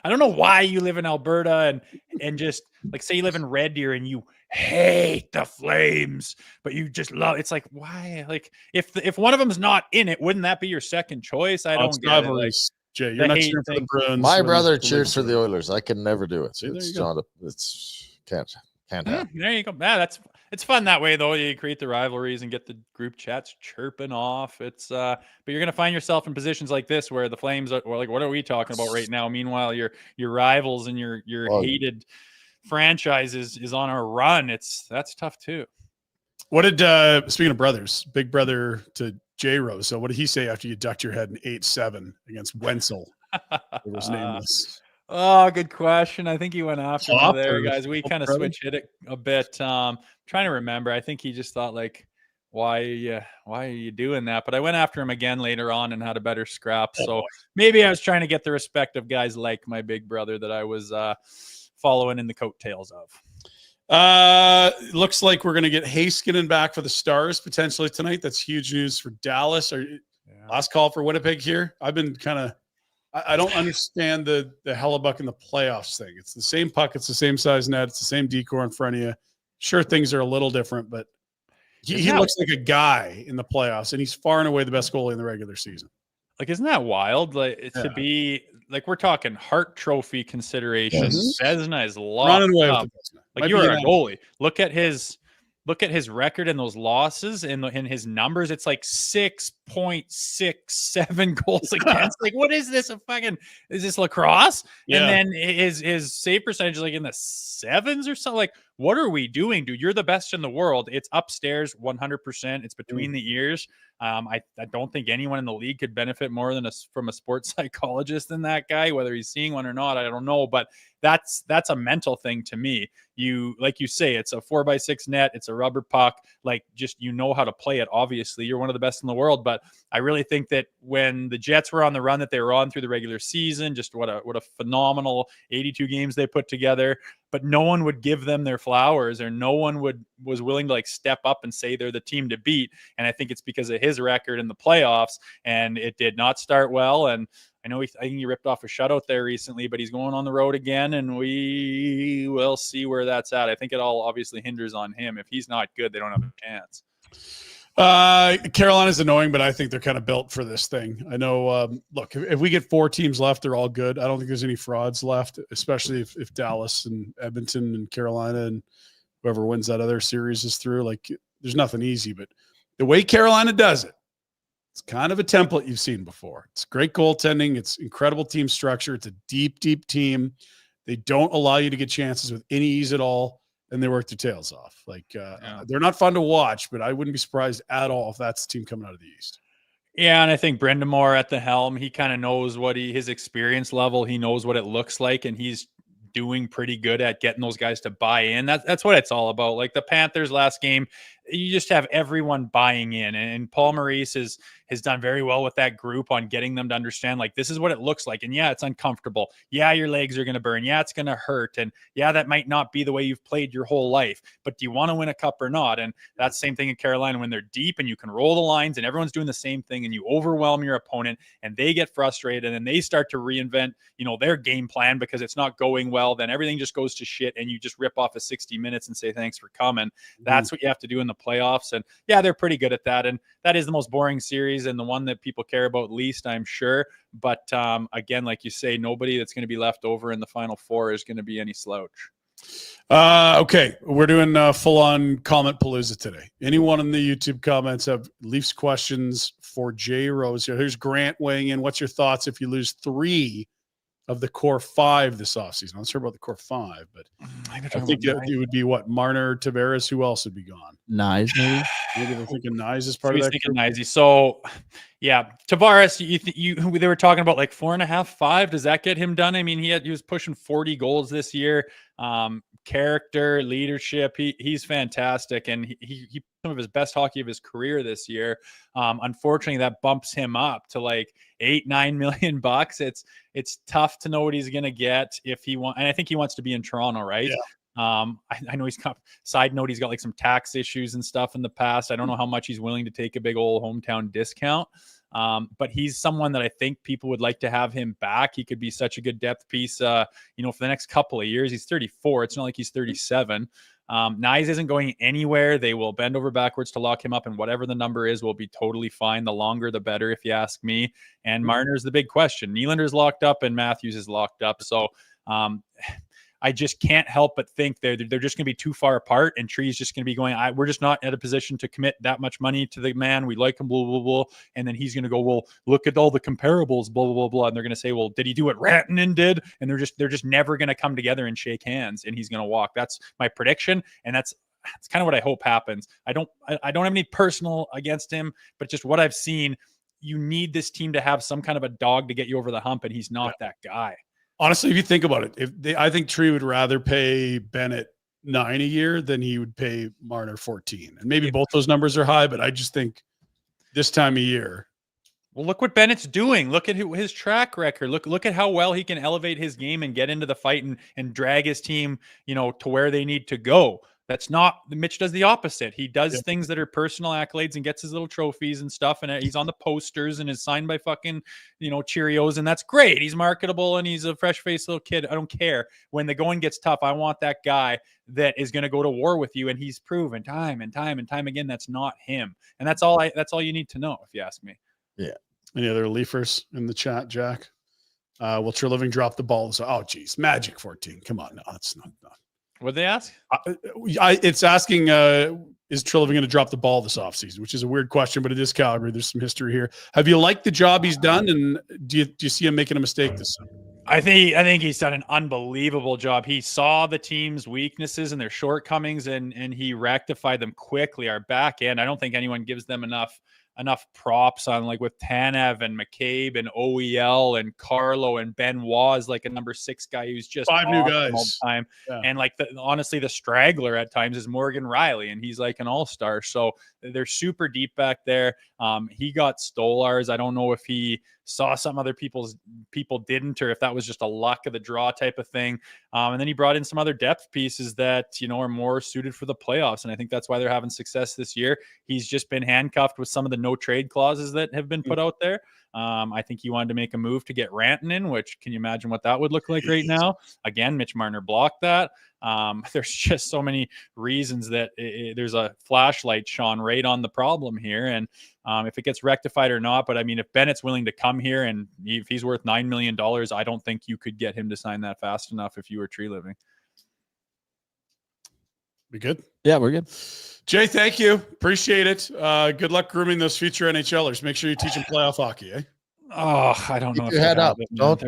I don't know why you live in Alberta and just like say you live in Red Deer and you hate the Flames, but you just love it's like why? Like if one of them's not in it, wouldn't that be your second choice? I don't get it. Like, rivalries. Jay, you're not hate cheering for the thing. Bruins. My when brother the cheers Leafs for are the in. Oilers. I can never do it. See, there It's you go. not. It's can't happen. There you go. Yeah, it's fun that way though. You create the rivalries and get the group chats chirping off. It's but you're gonna find yourself in positions like this where the Flames are like, what are we talking about right now? Meanwhile, your rivals and your Well, hated franchise is on a run. That's tough too. What did speaking of brothers, big brother to J Rose? So what did he say after you ducked your head in 8-7 against Wenzel? It was nameless. Oh, good question. I think he went after me Pop there, or guys. We kind of brother? switch hit it a bit. Trying to remember. I think he just thought like, why are you doing that? But I went after him again later on and had a better scrap. Oh, So boy. maybe I was trying to get the respect of guys like my big brother that I was following in the coattails of. Looks like we're going to get Heiskanen back for the Stars potentially tonight. That's huge news for Dallas. Last call for Winnipeg here. I've been kind of I don't understand the Hellebuck in the playoffs thing. It's the same puck. It's the same size net. It's the same decor in front of you. Sure, things are a little different, but he looks like a guy in the playoffs, and he's far and away the best goalie in the regular season. Like, isn't that wild? Like to be like we're talking Hart Trophy considerations. Yes. Vesna is locked Running away up. with the Vesna. Like Might you be are a an goalie. Look at his record in those losses in his numbers. It's like 6.67 goals against. Like, what is this? Is this lacrosse? Yeah. And then his save percentage is like in the sevens or something. Like, what are we doing, dude? You're the best in the world. It's upstairs 100%. It's between the ears. I don't think anyone in the league could benefit more than from a sports psychologist than that guy, whether he's seeing one or not. I don't know, but that's a mental thing to me. Like you say, it's a 4x6 net. It's a rubber puck. Like, just, you know how to play it. Obviously you're one of the best in the world, but I really think that when the Jets were on the run that they were on through the regular season, just what a phenomenal 82 games they put together, but no one would give them their flowers, or no one was willing to like step up and say they're the team to beat. And I think it's because of his record in the playoffs, and it did not start well. And I know I think he ripped off a shutout there recently, but he's going on the road again, and we will see where that's at. I think it all obviously hinders on him. If he's not good, they don't have a chance. Carolina's annoying, but I think they're kind of built for this thing. I know. Look, if we get 4 teams left, they're all good. I don't think there's any frauds left, especially if Dallas and Edmonton and Carolina and whoever wins that other series is through. Like, there's nothing easy, but the way Carolina does it, it's kind of a template you've seen before. It's great goaltending. It's incredible team structure. It's a deep, deep team. They don't allow you to get chances with any ease at all, and they work their tails off. Like, they're not fun to watch, but I wouldn't be surprised at all if that's the team coming out of the East. Yeah, and I think Brind'Amour at the helm, he kind of knows his experience level. He knows what it looks like, and he's doing pretty good at getting those guys to buy in. That's what it's all about. Like the Panthers last game, you just have everyone buying in, and Paul Maurice has done very well with that group on getting them to understand, like, this is what it looks like. And yeah, it's uncomfortable. Yeah, your legs are going to burn. Yeah, it's going to hurt. And yeah, that might not be the way you've played your whole life, but do you want to win a cup or not? And that's the same thing in Carolina when they're deep and you can roll the lines and everyone's doing the same thing, and you overwhelm your opponent and they get frustrated and they start to reinvent, their game plan because it's not going well. Then everything just goes to shit and you just rip off a 60 minutes and say, thanks for coming. That's what you have to do in the playoffs. And yeah, they're pretty good at that. And that is the most boring series and the one that people care about least, I'm sure. But again, like you say, nobody that's going to be left over in the Final Four is going to be any slouch. Okay, we're doing full-on comment palooza today. Anyone in the YouTube comments have Leafs questions for J Rose? Here's Grant weighing in. What's your thoughts if you lose 3 of the core 5 this offseason? I'm not sure about the core 5, but I think it would be what? Marner, Tavares, who else would be gone? Nyes, maybe. Maybe they're thinking Nyes is part of that. Thinking Nyes. So Yeah, Tavares, they were talking about like 4.5, 5. Does that get him done? I mean, he was pushing 40 goals this year. Character, leadership, he's fantastic, and he some of his best hockey of his career this year. Unfortunately, that bumps him up to like $8-9 million. It's tough to know what he's gonna get if he wants, and I think he wants to be in Toronto, right? Yeah. I know he's got, side note, he's got like some tax issues and stuff in the past. I don't know how much he's willing to take a big old hometown discount. But he's someone that I think people would like to have him back. He could be such a good depth piece, for the next couple of years. He's 34. It's not like he's 37. Nyes isn't going anywhere. They will bend over backwards to lock him up, and whatever the number is will be totally fine. The longer, the better, if you ask me. And Marner's the big question. Nylander's locked up, and Matthews is locked up. So, I just can't help but think they're just going to be too far apart, and Tree's just going to be going, we're just not in a position to commit that much money to the man. We like him, blah, blah, blah. And then he's going to go, well, look at all the comparables, blah, blah, blah, blah. And they're going to say, well, did he do what Rantanen did? And they're just never going to come together and shake hands, and he's going to walk. That's my prediction. And that's kind of what I hope happens. I don't have any personal against him, but just what I've seen, you need this team to have some kind of a dog to get you over the hump, and he's not that guy. Honestly, if you think about it, I think Tree would rather pay Bennett $9 a year than he would pay Marner $14. And maybe both those numbers are high, but I just think this time of year. Well, look what Bennett's doing. Look at his track record. Look at how well he can elevate his game and get into the fight and drag his team, to where they need to go. That's not, Mitch does the opposite. He does things that are personal accolades and gets his little trophies and stuff. And he's on the posters and is signed by fucking, Cheerios. And that's great. He's marketable and he's a fresh faced little kid. I don't care. When the going gets tough, I want that guy that is going to go to war with you. And he's proven time and time and time again, that's not him. And that's all you need to know, if you ask me. Yeah. Any other Leafers in the chat, Jack? Will Treliving drop the ball? So, oh, geez. Magic 14. Come on. No, that's not. What'd they ask? It's asking, is Treliving going to drop the ball this offseason, which is a weird question, but it is Calgary. There's some history here. Have you liked the job he's done, and do you see him making a mistake this summer? I think he's done an unbelievable job. He saw the team's weaknesses and their shortcomings, and he rectified them quickly. Our back end, I don't think anyone gives them enough props on, like with Tanev and McCabe and OEL and Carlo and Benoit is like a number 6 guy who's just 5 new guys all the time. Yeah. And like honestly, the straggler at times is Morgan Riley, and he's like an all-star. So they're super deep back there. He got Stolars. I don't know if he saw some other people didn't, or if that was just a luck of the draw type of thing. And then he brought in some other depth pieces that, are more suited for the playoffs. And I think that's why they're having success this year. He's just been handcuffed with some of the no trade clauses that have been put out there. I think he wanted to make a move to get Rantanen, which, can you imagine what that would look like right now? Again, Mitch Marner blocked that. There's just so many reasons that there's a flashlight shone right on the problem here. And if it gets rectified or not, but I mean, if Bennett's willing to come here and if he's worth $9 million, I don't think you could get him to sign that fast enough if you were Treliving. We good? Yeah, we're good. Jay, thank you. Appreciate it. Good luck grooming those future NHLers. Make sure you teach them playoff hockey, eh? Oh, I don't know. Keep your head up. Don't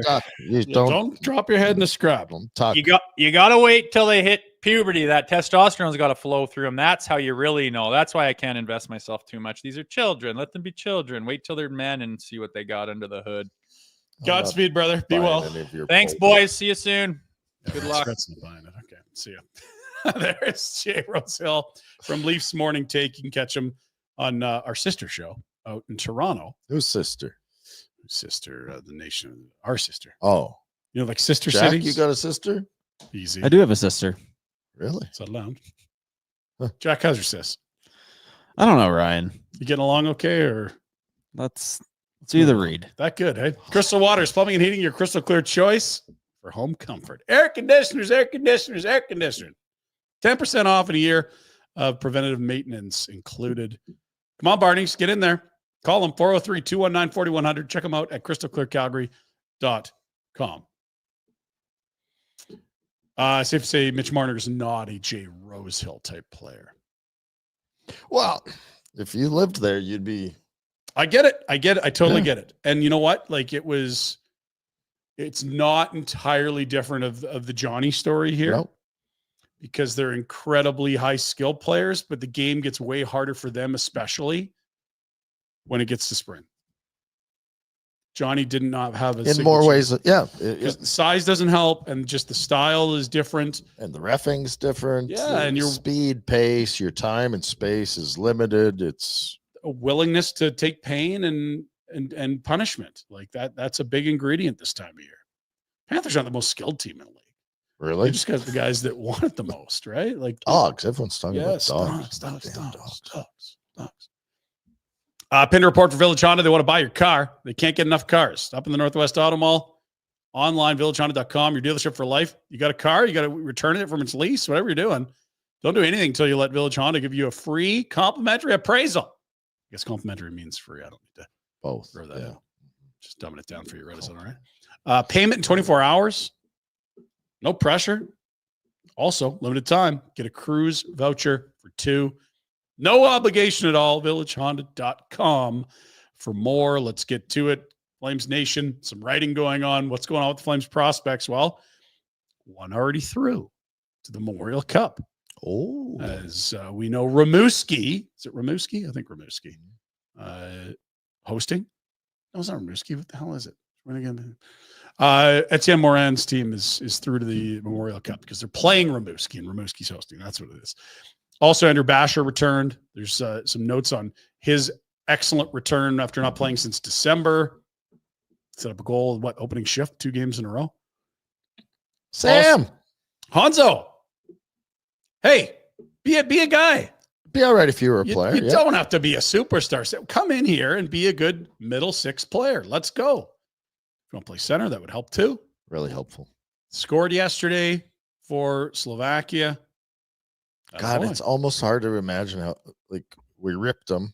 drop your head in the scrap. Don't talk. You got to wait till they hit puberty. That testosterone's got to flow through them. That's how you really know. That's why I can't invest myself too much. These are children. Let them be children. Wait till they're men and see what they got under the hood. Godspeed, brother. Be well. Thanks, boys. See you soon. Good luck. Okay. See ya. There's Jay Rosehill from Leafs Morning Take. You can catch him on our sister show out in Toronto. Whose sister? The nation, our sister. Oh, like sister Jack, cities. you got a sister? Easy. I do have a sister. Really? Is that allowed? Huh. Jack, how's your sis? I don't know, Ryan. You getting along okay, or let's do the read. That good, hey? Crystal Waters, plumbing and heating, your crystal clear choice for home comfort. Air conditioners. 10% off in a year of preventative maintenance included. Come on, Barneys, get in there. Call them 403-219-4100. Check them out at crystalclearcalgary.com. Safe to say Mitch Marner is not a Jay Rosehill type player. Well, if you lived there, you'd be. I get it. I totally get it. And you know what? Like it's not entirely different of the Johnny story here. Nope. Because they're incredibly high skill players, but the game gets way harder for them, especially when it gets to spring. Johnny did not have a in more signature. ways. Yeah. Because the size doesn't help, and just the style is different. And the reffing's different. Yeah, and your speed, pace, your time and space is limited. It's a willingness to take pain and punishment. Like that's a big ingredient this time of year. Panthers aren't the most skilled team in the league. really They just got the guys that want it the most, right? Like dogs. Everyone's talking about yes, dogs. dogs. Damn dogs. Pinder Report for Village Honda. They want to buy your car. They can't get enough cars. Up in the Northwest Auto Mall, online, villagehonda.com, your dealership for life. You got a car, you got to return it from its lease, whatever you're doing. Don't do anything until you let Village Honda give you a free complimentary appraisal. I guess complimentary means free. I don't need to Both. throw that Yeah. in. Just dumbing it down for you, right? Is that all right? Payment in 24 hours. No pressure. Also, limited time. Get a cruise voucher for 2. No obligation at all. VillageHonda.com for more. Let's get to it. Flames Nation, some writing going on. What's going on with the Flames prospects? Well, one already through to the Memorial Cup. Oh. As we know, Rimouski. Is it Rimouski? I think Rimouski. Hosting? No, it's not Rimouski. What the hell is it? When again? Etienne Morin's team is through to the Memorial Cup because they're playing Rimouski, and Rimouski's hosting. That's what it is. Also, Andrew Basher returned. There's some notes on his excellent return after not playing since December. Set up a goal, opening shift, 2 games in a row. Sam. Hanzo. Hey, be a guy. Be all right if you were a player. You don't have to be a superstar. So come in here and be a good middle 6 player. Let's go. If you want to play center, that would help too. Really helpful. Scored yesterday for Slovakia. God, it's almost hard to imagine how we ripped him.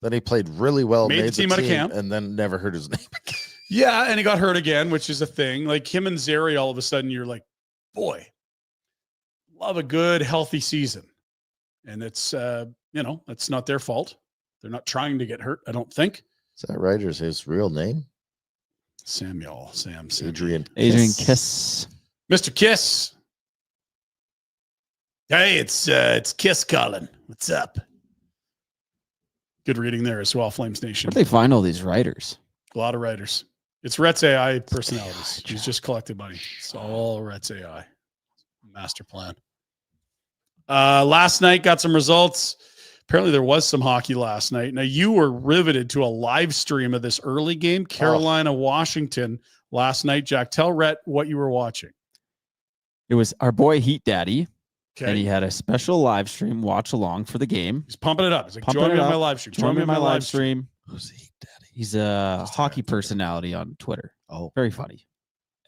Then he played really well, made the team out of camp, and then never heard his name again. Yeah, and he got hurt again, which is a thing. Like him and Zeri, all of a sudden, you're like, boy, love a good, healthy season. And it's, it's not their fault. They're not trying to get hurt, I don't think. Is that right? Or is his real name? Samuel. Adrian Kiss. Mr. Kiss. Hey, it's Kiss calling. What's up? Good reading there as well, Flames Nation. Where do they find all these writers? A lot of writers. It's Rhett's AI personalities. He's just collected money. It's all Rhett's AI. Master plan. Last night, got some results. Apparently, there was some hockey last night. Now, you were riveted to a live stream of this early game, Carolina, Washington, last night. Jack, tell Rhett what you were watching. It was our boy Heat Daddy. Okay. And he had a special live stream watch along for the game. He's pumping it up. He's like, Pumping join me it on up. my live stream. Join me on my live stream. Who's Heat Daddy? He's a hockey personality on Twitter. Oh, Very funny.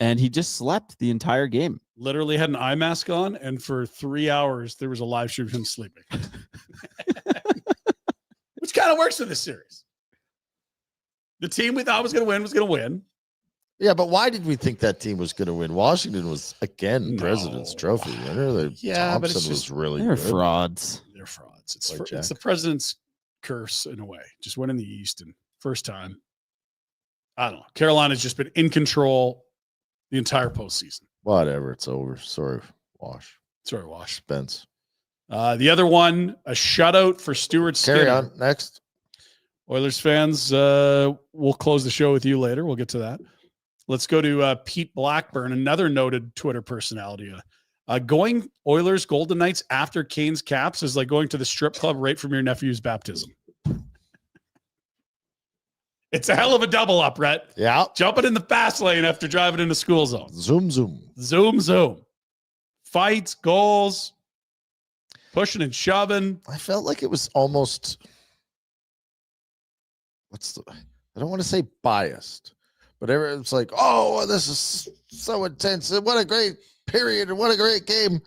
And he just slept the entire game. Literally had an eye mask on, and for 3 hours, there was a live stream of him sleeping. Which kind of works in this series. The team we thought was going to win. Yeah, but why did we think that team was going to win? Washington was, again, President's Trophy winner. Yeah, but Thompson it's was really They're good. frauds. They're frauds. It's, Like it's the Jack. president's curse in a way. Just winning the East and first time. I don't know. Carolina's just been in control the entire postseason. Whatever, it's over. Sorry, Wash. Sorry, Wash. Spence. The other one, a shutout for Stuart Skinner. Carry on. Next. Oilers fans, we'll close the show with you later. We'll get to that. Let's go to Pete Blackburn, another noted Twitter personality. Going Oilers Golden Knights after Kane's Caps is like going to the strip club right from your nephew's baptism. It's a hell of a double up, Rhett. Yeah. Jumping in the fast lane after driving into school zone. Zoom. Zoom. Fights, goals, pushing and shoving. I felt like it was almost, I don't want to say biased, but everyone's like, oh, this is so intense. And what a great period and what a great game.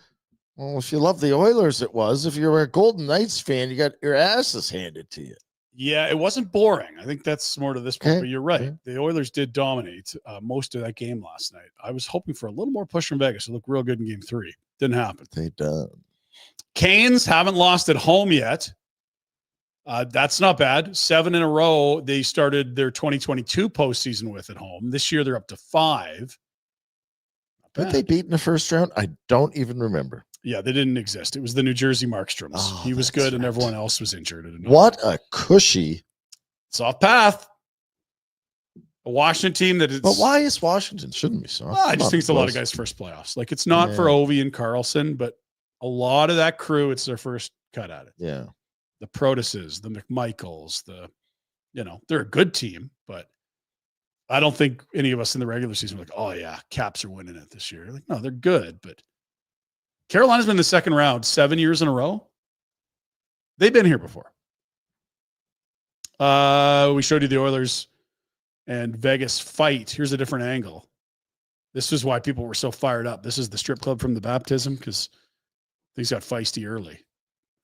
Well, if you love the Oilers, it was. If you're a Golden Knights fan, you got your asses handed to you. Yeah, it wasn't boring. I think that's more to this point, Okay. but you're right. Okay. The Oilers did dominate most of that game last night. I was hoping for a little more push from Vegas. It looked real good in game 3. Didn't happen. They done. Canes haven't lost at home yet. That's not bad. 7 in a row they started their 2022 postseason with at home. This year they're up to 5. Did they beat in the first round? I don't even remember. Yeah, they didn't exist. It was the New Jersey Markstroms. Oh, he was that's good, and right. everyone else was injured. What a cushy. Soft path. A Washington team that is. But why is Washington? Shouldn't be soft. Well, I just think it's a lot of guys' first playoffs. Like it's not for Ovi and Carlson, but a lot of that crew, it's their first cut at it. Yeah. The Protuses, the McMichaels, they're a good team, but I don't think any of us in the regular season were like, oh yeah, Caps are winning it this year. Like, no, they're good, but Carolina's been in the second round 7 years in a row. They've been here before. We showed you the Oilers and Vegas fight. Here's a different angle. This is why people were so fired up. This is the strip club from the baptism because things got feisty early.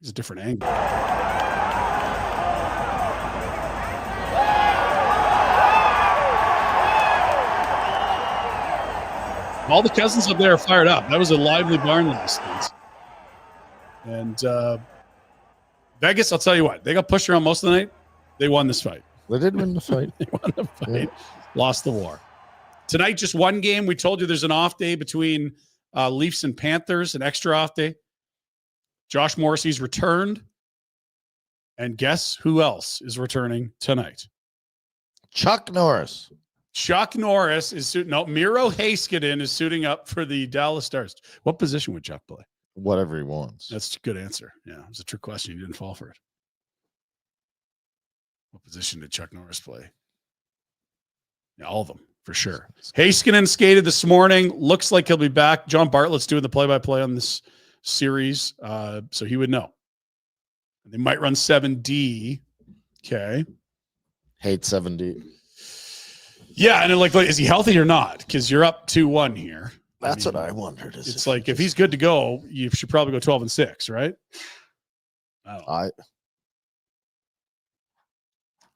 It's a different angle. All the cousins up there are fired up. That was a lively barn last night. And Vegas, I'll tell you what, they got pushed around most of the night. They won this fight. They did win the fight. They won the fight. Lost the war. Tonight, just one game. We told you there's an off day between Leafs and Panthers, an extra off day. Josh Morrissey's returned. And guess who else is returning tonight? Chuck Norris. Chuck Norris is suiting. No, Miro Heiskanen is suiting up for the Dallas Stars. What position would Chuck play? Whatever he wants. That's a good answer. Yeah, it was a trick question. You didn't fall for it. What position did Chuck Norris play? Yeah, all of them, for sure. Heiskanen skated this morning. Looks like he'll be back. John Bartlett's doing the play-by-play on this series, so he would know. They might run 7D. Okay. Hate 7D. Yeah, and like, is he healthy or not? Because you're up 2-1 here. That's what I wondered. It's like if he's good to go, you should probably go 12-6, right?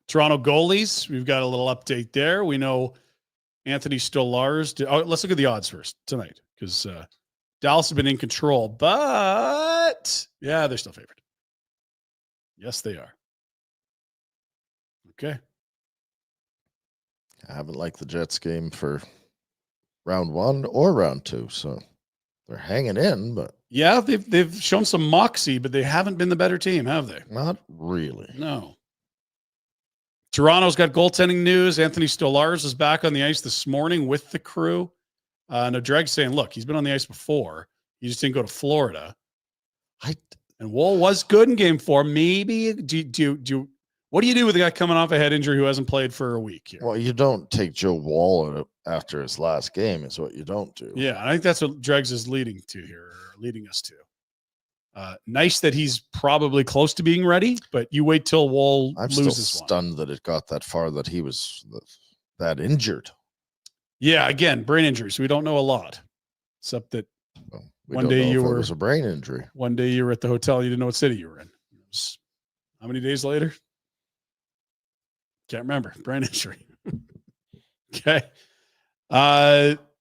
Toronto goalies. We've got a little update there. We know Anthony Stolarz. Let's look at the odds first tonight because Dallas has been in control, but yeah, they're still favored. Yes, they are. Okay. I haven't liked the Jets game for round 1 or round 2, so they're hanging in, but yeah, they've shown some moxie, but they haven't been the better team, have they? Not really. No. Toronto's got goaltending news. Anthony Stolarz is back on the ice this morning with the crew. No, Dreg's saying, look, he's been on the ice before. He just didn't go to Florida. And Woll was good in game 4. Maybe what do you do with a guy coming off a head injury who hasn't played for a week here? Well, you don't take Joe Woll after his last game is what you don't do. Yeah, I think that's what Dregs is leading us to. Nice that he's probably close to being ready, but you wait till Woll I'm loses still stunned that it got that far that he was that injured. Yeah, again, brain injuries. We don't know a lot, except that one day it was a brain injury. One day you were at the hotel, you didn't know what city you were in. How many days later? Can't remember. Brain injury. Okay.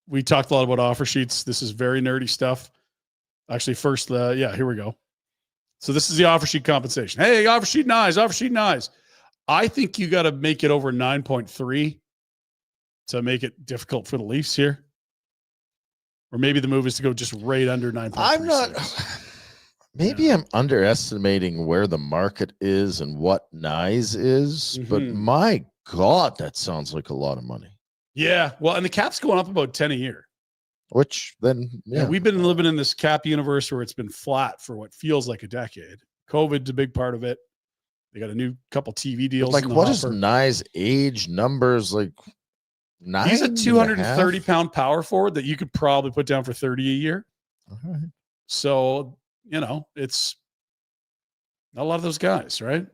We talked a lot about offer sheets. This is very nerdy stuff. Actually, first, here we go. So this is the offer sheet compensation. Hey, offer sheet nice. I think you got to make it over 9.3 to make it difficult for the Leafs here. Or maybe the move is to go just right under 9.3. I'm not. Maybe I'm underestimating where the market is and what Nyes is, but my God, that sounds like a lot of money. Yeah, well, and the cap's going up about 10 a year. Which then, we've been living in this cap universe where it's been flat for what feels like a decade. COVID's a big part of it. They got a new couple TV deals. Like, what is Nyes' age numbers? Like, he's a 230-pound power forward that you could probably put down for 30 a year. All right. So, it's not a lot of those guys, right?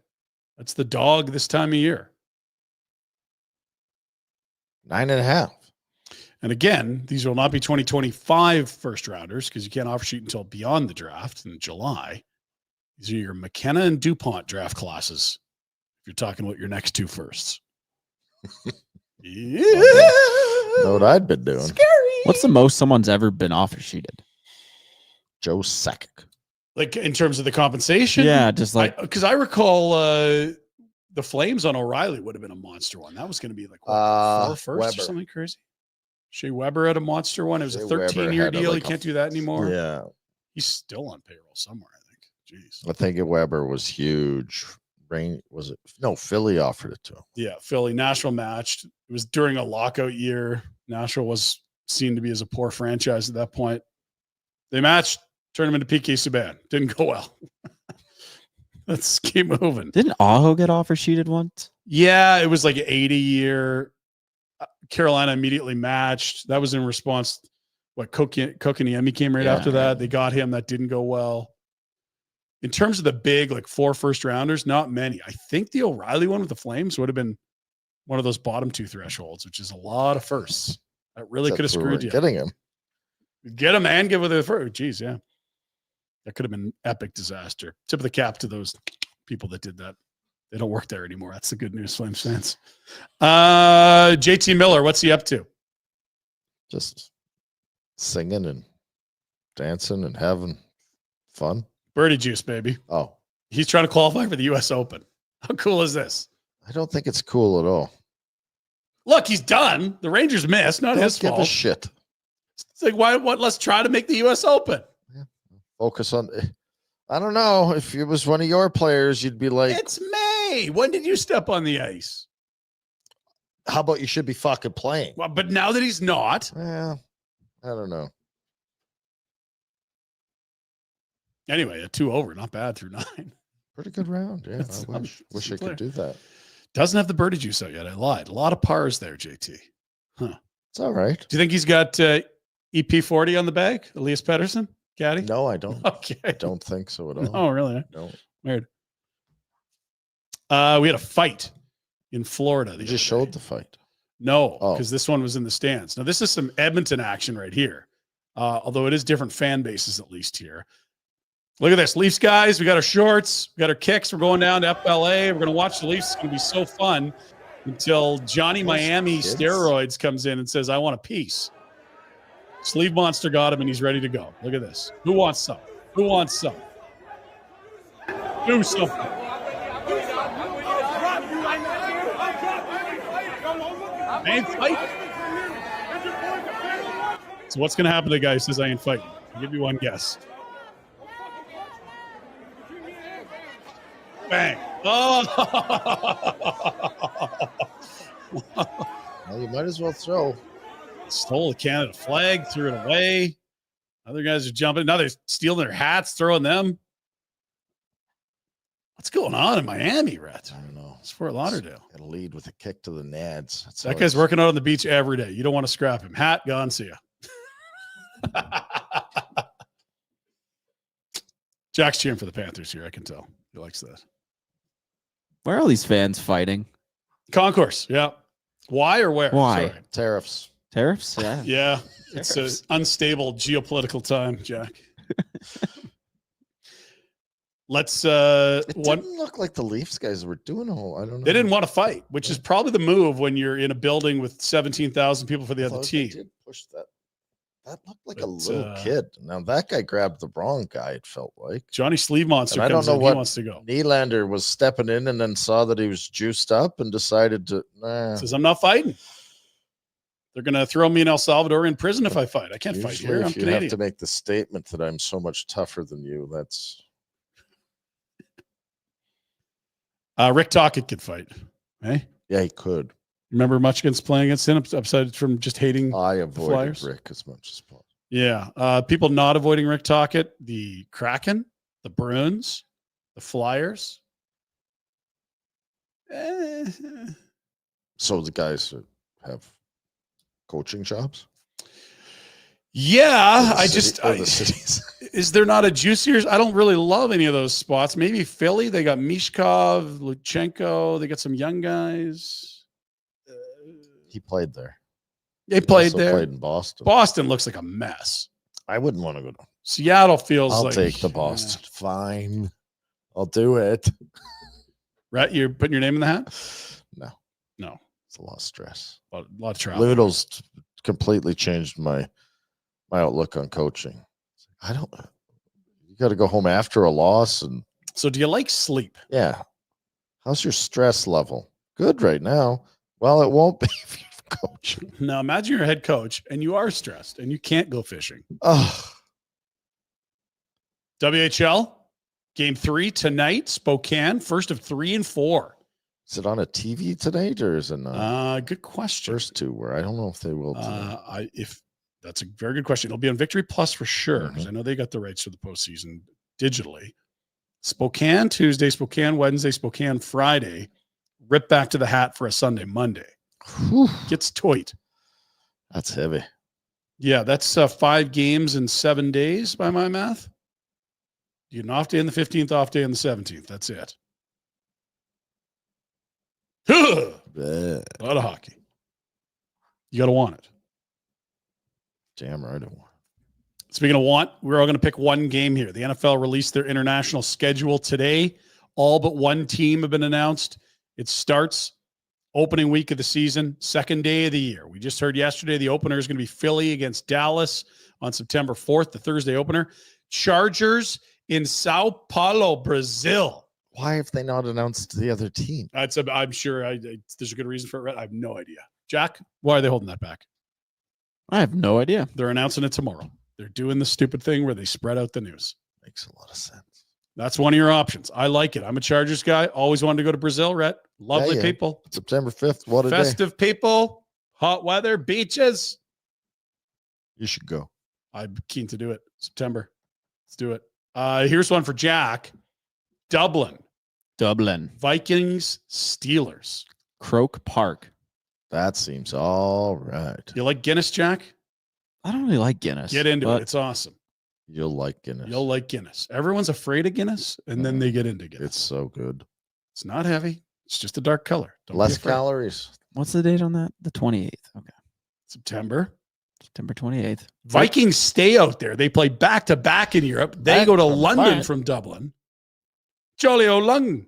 That's the dog this time of year. 9.5. And again, these will not be 2025 first rounders because you can't offer sheet until beyond the draft in July. These are your McKenna and DuPont draft classes. If you're talking about your next 2 firsts. Yeah. Know what I'd been doing. Scary. What's the most someone's ever been offer sheeted? Joe Sakic. Like in terms of the compensation? Yeah, just like because I recall the Flames on O'Reilly would have been a monster one. That was going to be like 4 firsts or something crazy. Shea Weber had a monster one. It was a 13-year deal. You can't do that anymore. Yeah. He's still on payroll somewhere, I think. Jeez. I think Weber was huge. Rain was it? No, Philly offered it to him. Yeah, Philly. Nashville matched. It was during a lockout year. Nashville was seen to be as a poor franchise at that point. They matched, turned him into PK Subban. Didn't go well. Let's keep moving. Didn't Aho get offer sheeted once? Yeah, it was like an 80-year. Carolina immediately matched. That was in response. What Kokoniemi came right after that. They got him. That didn't go well. In terms of the big, like 4 first-rounders, not many. I think the O'Reilly one with the Flames would have been one of those bottom 2 thresholds, which is a lot of firsts. That really could have screwed you. Getting him. Get him and give it the first. Geez, yeah. That could have been an epic disaster. Tip of the cap to those people that did that. They don't work there anymore. That's the good news, Flames fans. JT Miller, what's he up to? Just singing and dancing and having fun. Birdie juice, baby. Oh. He's trying to qualify for the U.S. Open. How cool is this? I don't think it's cool at all. Look, he's done. The Rangers missed. Not his fault. Give a shit. It's like, why? What? Let's try to make the U.S. Open. Yeah. Focus on. I don't know. If it was one of your players, you'd be like, it's May. When did you step on the ice? How about you should be fucking playing? Well, but now that he's not. Yeah. I don't know. Anyway, a 2 over, not bad through 9. Pretty good round. Yeah. I wish I could do that. Doesn't have the birdie juice out yet. I lied. A lot of pars there, JT. Huh. It's all right. Do you think he's got EP40 on the bag? Elias Pettersson? Caddy? No, I don't. Okay. I don't think so at all. Oh, really? No. Weird. We had a fight in Florida. You just showed the fight. No, because this one was in the stands. Now, this is some Edmonton action right here. Although it is different fan bases, at least here. Look at this. Leafs guys, we got our shorts, we got our kicks. We're going down to FLA. We're going to watch the Leafs. It's going to be so fun until Johnny Miami Steroids comes in and says, I want a piece. Sleeve Monster got him, and he's ready to go. Look at this. Who wants some? Who wants some? Do something. I ain't fighting. So what's going to happen to the guy who says I ain't fighting? I'll give you one guess. Bang. Oh. Well, you might as well throw. Stole the Canada flag, threw it away. Other guys are jumping. Now they're stealing their hats, throwing them. What's going on in Miami, Rhett? I don't know. It's Fort Lauderdale. Got to lead with a kick to the nads. That guy's working out on the beach every day. You don't want to scrap him. Hat gone, see ya. Jack's cheering for the Panthers here. I can tell. He likes that. Where are all these fans fighting? Concourse, yeah. Why or where? Why? Sorry. Tariffs. Tariffs? Yeah. Yeah. It's an unstable geopolitical time, Jack. Let's it didn't look like the Leafs guys were doing a whole. I don't know. They didn't want to fight, which is probably the move when you're in a building with 17,000 people for the other team. They did push that. That looked like a little kid. Now that guy grabbed the wrong guy, it felt like. Johnny Sleeve Monster comes in, he wants to go. Nylander was stepping in and then saw that he was juiced up and decided to says, I'm not fighting. They're gonna throw me in El Salvador in prison if I fight. I can't fight here. I'm Canadian. You have to make the statement that I'm so much tougher than you. That's Rick Tocchet could fight. Hey? Yeah, he could. Remember much against playing against him, aside from just hating I the avoided Flyers? Rick as much as possible. Yeah. People not avoiding Rick Tocchet, the Kraken, the Bruins, the Flyers. So the guys that have coaching jobs? Yeah. Cities. Is there not a juicier? I don't really love any of those spots. Maybe Philly. They got Mishkov, Luchenko. They got some young guys. He played there. They played there. Played in Boston. Boston looks like a mess. I wouldn't want to go to Seattle feels I'll like. take the Boston. Fine. I'll do it. Right? You're putting your name in the hat? No. It's a lot of stress. A lot of travel. Ludl's completely changed my outlook on coaching. You got to go home after a loss. And so do you like sleep? Yeah. How's your stress level? Good right now. Well, it won't be if you're coaching. Now imagine you're a head coach and you are stressed and you can't go fishing. Oh. WHL, Game 3 tonight, Spokane, first of 3 and 4. Is it on a TV tonight or is it not? Good question. First two were. I don't know if they will tonight. If that's a very good question. It'll be on Victory Plus for sure, because I know they got the rights for the postseason digitally. Spokane Tuesday, Spokane Wednesday, Spokane Friday. Rip back to the hat for a Sunday, Monday. Whew. Gets toit. That's heavy. Yeah, that's 5 games in 7 days by my math. You get an off day on the 15th, off day on the 17th. That's it. A lot of hockey. You got to want it. Damn right I want. Speaking of want, we're all going to pick one game here. The NFL released their international schedule today. All but one team have been announced. It starts opening week of the season, second day of the year. We just heard yesterday the opener is going to be Philly against Dallas on September 4th, the Thursday opener. Chargers in Sao Paulo, Brazil. Why have they not announced the other team? I'm sure there's a good reason for it. I have no idea. Jack, why are they holding that back? I have no idea. They're announcing it tomorrow. They're doing the stupid thing where they spread out the news. Makes a lot of sense. That's one of your options. I like it. I'm a Chargers guy. Always wanted to go to Brazil, Rhett. Lovely people. September 5th. What a Festive people. Hot weather. Beaches. You should go. I'm keen to do it. September. Let's do it. Here's one for Jack. Dublin. Vikings. Steelers. Croke Park. That seems all right. You like Guinness, Jack? I don't really like Guinness. Get into it. It's awesome. You'll like Guinness. You'll like Guinness. Everyone's afraid of Guinness, and then they get into Guinness. It's so good. It's not heavy. It's just a dark color. Don't be Less afraid. calories. What's the date on that? The 28th. Okay. September 28th. Vikings stay out there. They play back-to-back in Europe. They go to London back. from Dublin. Jolly old London.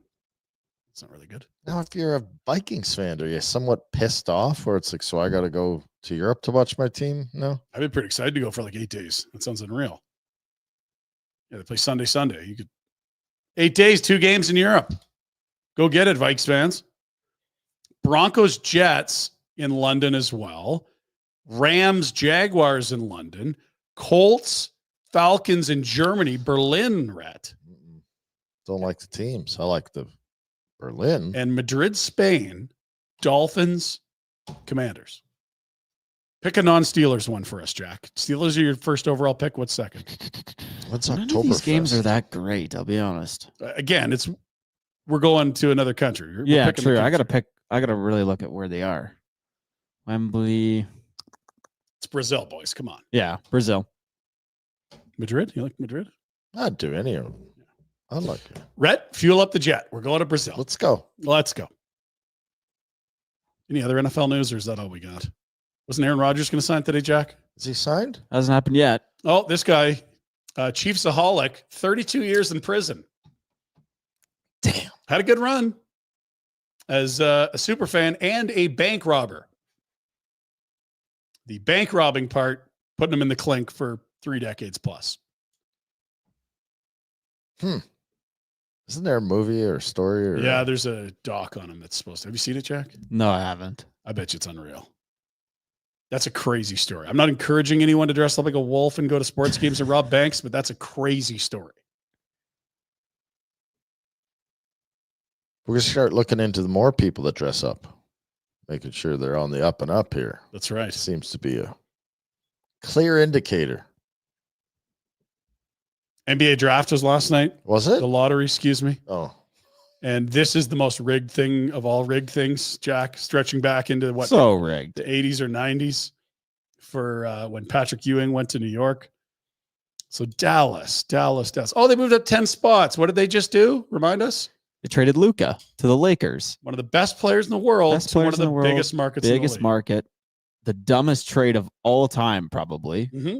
It's not really good. Now, if you're a Vikings fan, are you somewhat pissed off where it's like, so I got to go to Europe to watch my team? No? I've been pretty excited to go for like 8 days. That sounds unreal. Yeah, they play Sunday. You could 8 days, 2 games in Europe. Go get it, Vikes fans. Broncos, Jets in London as well. Rams, Jaguars in London. Colts, Falcons in Germany. Berlin, Rhett. Don't like the teams. I like the Berlin. And Madrid, Spain. Dolphins, Commanders. Pick a non-Steelers one for us, Jack. Steelers are your first overall pick. What's second? What's None of October? these games are that great, I'll be honest. Again, we're going to another country. We're Yeah, picking true. the I gotta country. I gotta really look at where they are. Wembley. It's Brazil, boys. Come on. Yeah, Brazil. Madrid? You like Madrid? I'd do any of them. I like it. Rhett, fuel up the jet. We're going to Brazil. Let's go. Let's go. Any other NFL news, or is that all we got? Wasn't Aaron Rodgers going to sign today, Jack? Is he signed? Hasn't happened yet. Oh, this guy, Chiefsaholic, 32 years in prison. Damn. Had a good run as a super fan and a bank robber. The bank robbing part, putting him in the clink for 3 decades plus. Isn't there a movie or a story? Or Yeah, there's a doc on him that's supposed to. Have you seen it, Jack? No, I haven't. I bet you it's unreal. That's a crazy story. I'm not encouraging anyone to dress up like a wolf and go to sports games and rob banks, but that's a crazy story. We're going to start looking into the more people that dress up, making sure they're on the up and up here. That's right. Seems to be a clear indicator. NBA draft was last night. Was it? The lottery, excuse me. Oh, And this is the most rigged thing of all rigged things, Jack, stretching back into what? So rigged. The 80s or 90s for when Patrick Ewing went to New York. So Dallas. Oh, they moved up 10 spots. What did they just do? Remind us. They traded Luka to the Lakers. One of the best players in the world. Best To one players of in the the world, biggest markets in the Biggest league. market. The dumbest trade of all time, probably. Mm-hmm.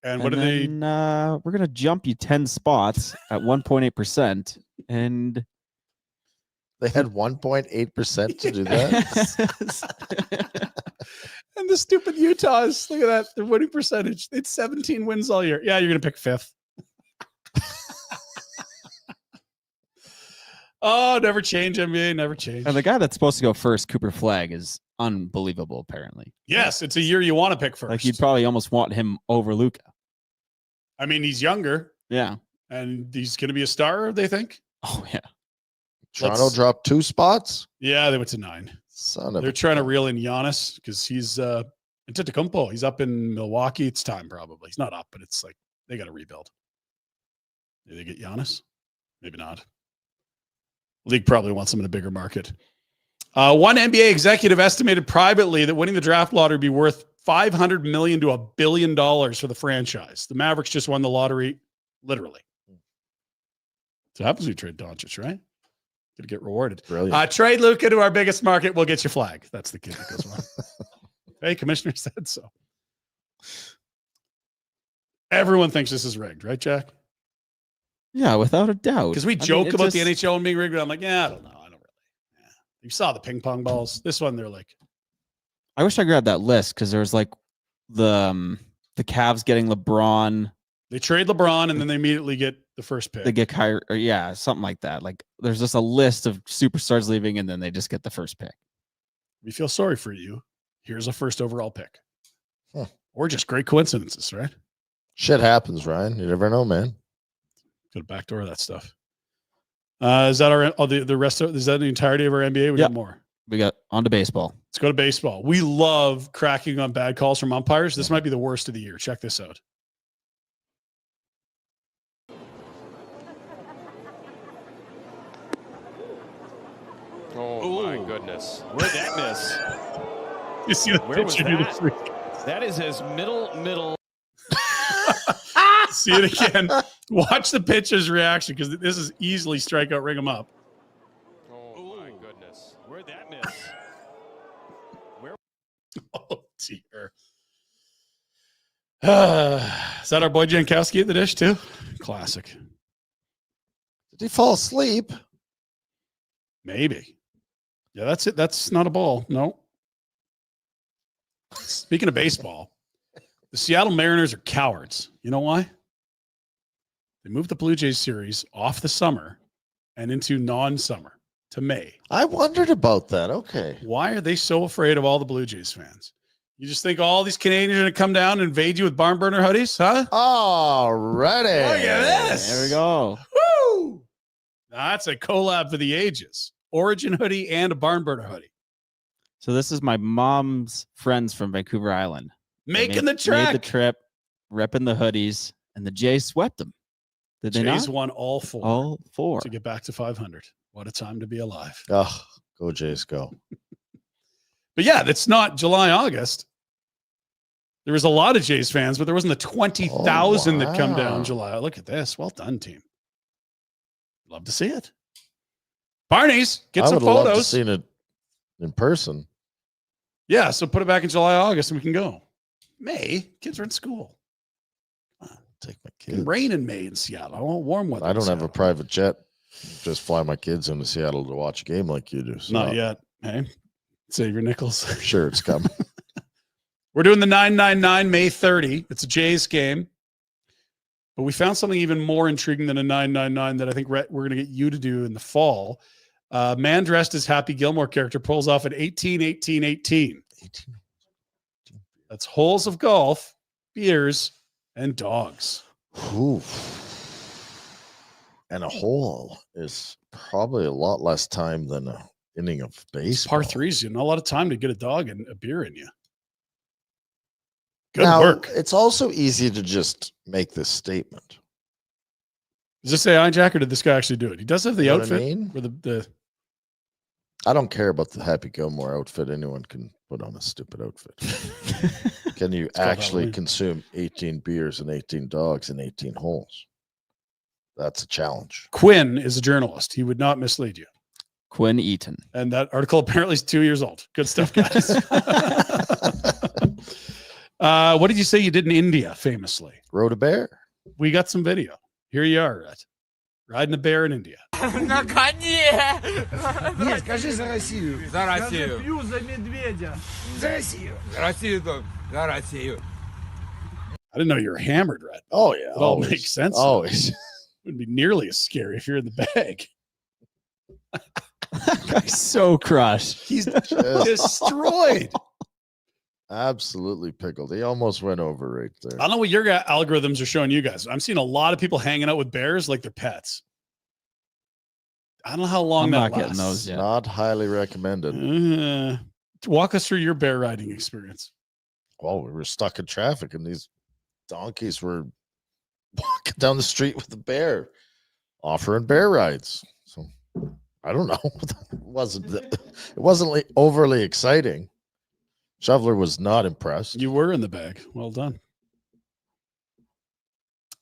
And what do they? We're going to jump you 10 spots at 1.8%. And they had 1.8% to do that. And the stupid Utahs, look at that. Their winning percentage. It's 17 wins all year. Yeah, you're going to pick 5th. Oh, never change, NBA. Never change. And the guy that's supposed to go first, Cooper Flagg, is unbelievable, apparently. Yes, it's a year you want to pick first. Like, you'd probably almost want him over Luka. I mean, he's younger. Yeah. And he's going to be a star, they think. Oh yeah. Toronto dropped 2 spots. Yeah, they went to 9. Son of They're a trying to gun. reel in Giannis because he's in Antetokounmpo. He's up in Milwaukee. It's time probably. He's not up, but it's like they got to rebuild. Did they get Giannis? Maybe not. League probably wants him in a bigger market. One NBA executive estimated privately that winning the draft lottery would be worth $500 million to $1 billion for the franchise. The Mavericks just won the lottery, literally. So happens we trade Doncic, right? Going to get rewarded. Brilliant. Trade Luka to our biggest market. We'll get your flag. That's the kid that goes wrong. Hey, commissioner said so. Everyone thinks this is rigged, right, Jack? Yeah, without a doubt. Because we joke about the NHL and being rigged. But I'm like, yeah, I don't know. I don't really. Yeah. You saw the ping pong balls. This one, they're like. I wish I grabbed that list because there was like the Cavs getting LeBron. They trade LeBron and then they immediately get the first pick. They get Kyrie, or yeah, something like that. Like there's just a list of superstars leaving, and then they just get the first pick. We feel sorry for you. Here's a first overall pick. Huh. Or just great coincidences, right? Shit happens, Ryan. You never know, man. Go to backdoor that stuff. Is that our the rest of is that the entirety of our NBA? We got more. We got on to baseball. Let's go to baseball. We love cracking on bad calls from umpires. This might be the worst of the year. Check this out. Oh my goodness. Where'd that miss? You see the Where was picture? that? That is his middle. See it again. Watch the pitcher's reaction because this is easily strikeout. Ring him up. Oh my goodness. Where'd that miss? Oh dear. Is that our boy Jankowski at the dish too? Classic. Did he fall asleep? Maybe. Yeah, that's it. That's not a ball. No. Speaking of baseball, the Seattle Mariners are cowards. You know why? They moved the Blue Jays series off the summer and into non-summer to May. I wondered about that. Okay. Why are they so afraid of all the Blue Jays fans? You just think all these Canadians are going to come down and invade you with barn burner hoodies, huh? All righty. Look at this. There we go. Woo! That's a collab for the ages. Origin hoodie and a barn burner hoodie. So this is my mom's friends from Vancouver Island. Making the trek. Made the trip, repping the hoodies, and the Jays swept them. Did they Jays not? won all four. All four. To get back to 500. What a time to be alive. Oh, go Jays, go. But yeah, that's not July, August. There was a lot of Jays fans, but there wasn't the 20,000 that come down wow. July. Look at this. Well done, team. Love to see it. Barney's, get some I would have loved to photos. seen it in person. Yeah, so put it back in July, August, and we can go. May, kids are in school. Take my It can kids. rain in May in Seattle. I want warm weather. I in don't have a Seattle. private jet. Just fly my kids into Seattle to watch a game like you do. So Not yet. Hey, save your nickels. I'm sure it's coming. We're doing the 999 May 30. It's a Jays game. But we found something even more intriguing than a 999 that I think we're going to get you to do in the fall. Man dressed as Happy Gilmore character pulls off an 18-18-18. That's holes of golf, beers, and dogs. Ooh. And a hole is probably a lot less time than an inning of baseball. Par threes, you know, a lot of time to get a dog and a beer in you. Good Now, work. It's also easy to just make this statement. Does this say Jack, or did this guy actually do it? He does have the You know what I outfit mean? for the I don't care about the Happy Gilmore outfit. Anyone can put on a stupid outfit. Can you called actually Halloween. consume 18 beers and 18 dogs and 18 holes? That's a challenge. Quinn is a journalist. He would not mislead you. Quinn Eaton. And that article apparently is 2 years old. Good stuff, guys. What did you say you did in India famously? Rode a bear. We got some video. Here you are, Rhett. Riding a bear in India. На коне! Нет, скажи за Россию. За Россию. Пью за медведя. За Россию. За Россию, за Россию. I didn't know you were hammered, Rhett. Oh, yeah. It all makes sense. Always. Wouldn't be nearly as scary if you're in the bag. That guy's so crushed. He's destroyed. Absolutely pickled. He almost went over right there. I don't know what your algorithms are showing you guys. I'm seeing a lot of people hanging out with bears like they're pets. I don't know how long I'm that not lasts. getting those yet. Not highly recommended. Walk us through your bear riding experience. Well, we were stuck in traffic and these donkeys were walking down the street with the bear, offering bear rides. So I don't know. It wasn't overly exciting. Shoveler was not impressed. You were in the bag. Well done.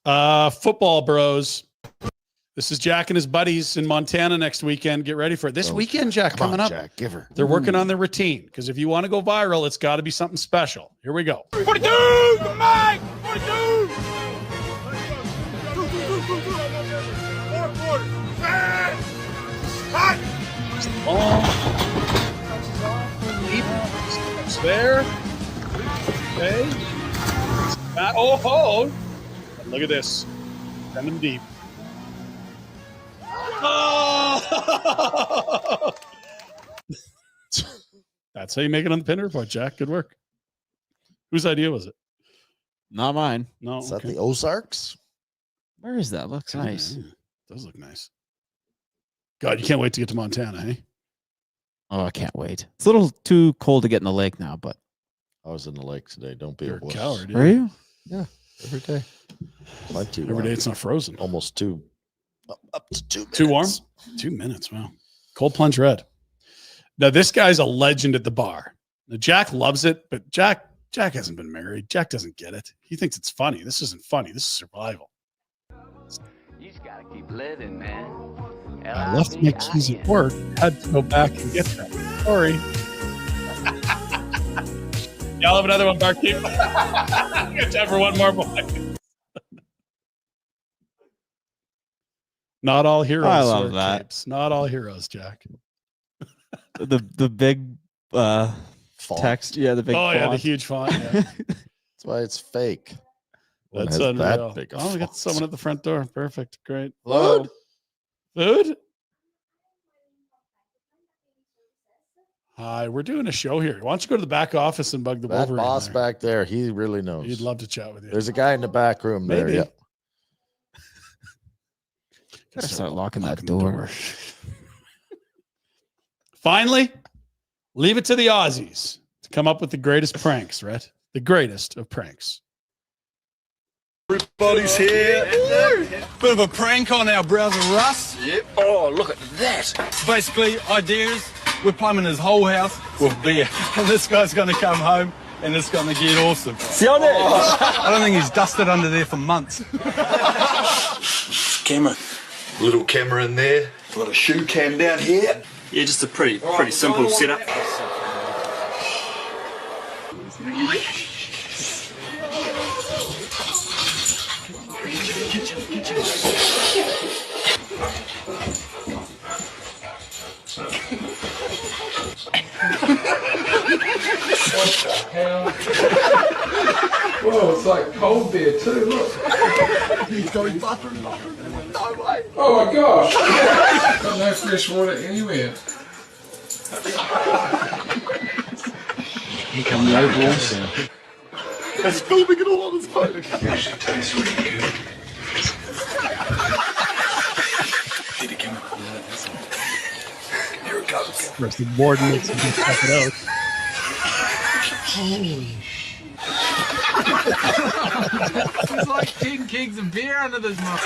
Football bros. This is Jack and his buddies in Montana next weekend. Get ready for it. This weekend, Jack, Come coming on, up. Jack, give her. They're working on their routine because if you want to go viral, it's got to be something special. Here we go. 42, Mike! 42! It's there. Okay. Oh. Look at this. Send them deep. Oh! That's how you make it on the Pinder Report, Jack. Good work. Whose idea was it? Not mine. No. Is that the Ozarks? Where is that? Looks nice. Yeah, does look nice. God, you can't wait to get to Montana, hey? Oh, I can't wait. It's a little too cold to get in the lake now, but I was in the lake today. Don't be You're a a wuss. coward. are you? Every day. Plenty Every warm. day it's not frozen. Almost up to 2 minutes. Too warm? 2 minutes. Wow. Cold plunge red. Now, this guy's a legend at the bar. Now, Jack loves it, but Jack hasn't been married. Jack doesn't get it. He thinks it's funny. This isn't funny. This is survival. You just gotta keep living, man. I left my keys at work. Had to go back and get them. Sorry. Y'all have another one, barkeep. Got time for one more boy. Not all heroes. I love wear that. capes. Not all heroes, Jack. The big Font. text. Yeah, the big Oh, yeah, the font. huge font. Yeah. That's why it's fake. One That's has unreal. that big a Oh, we got font. someone at the front door. Perfect. Great. Food? Food? Hi, we're doing a show here. Why don't you go to the back office and bug the That Wolverine boss there? back there, he really knows. He'd love to chat with you. There's a guy in the back room there. Maybe. Yeah. Gotta start locking that the door. Finally, leave it to the Aussies to come up with the greatest pranks, right? The greatest of pranks. Everybody's here. Bit of a prank on our brother Russ. Yep. Oh, look at that. Basically, ideas. We're plumbing his whole house with beer. And this guy's going to come home and it's going to get awesome. See on that? I don't think he's dusted under there for months. Camera. Little camera in there. Got a shoe cam down here. Yeah, just a pretty simple setup. Whoa, it's like cold beer too, look. He's going butter. No way. Oh my gosh. Got no fresh water anywhere. Here come the overalls. It's filming it all on his phone. It actually tastes really good. Did it come up? Here it comes. First, the warden makes him check it out. There's like 10 kegs of beer under this mug.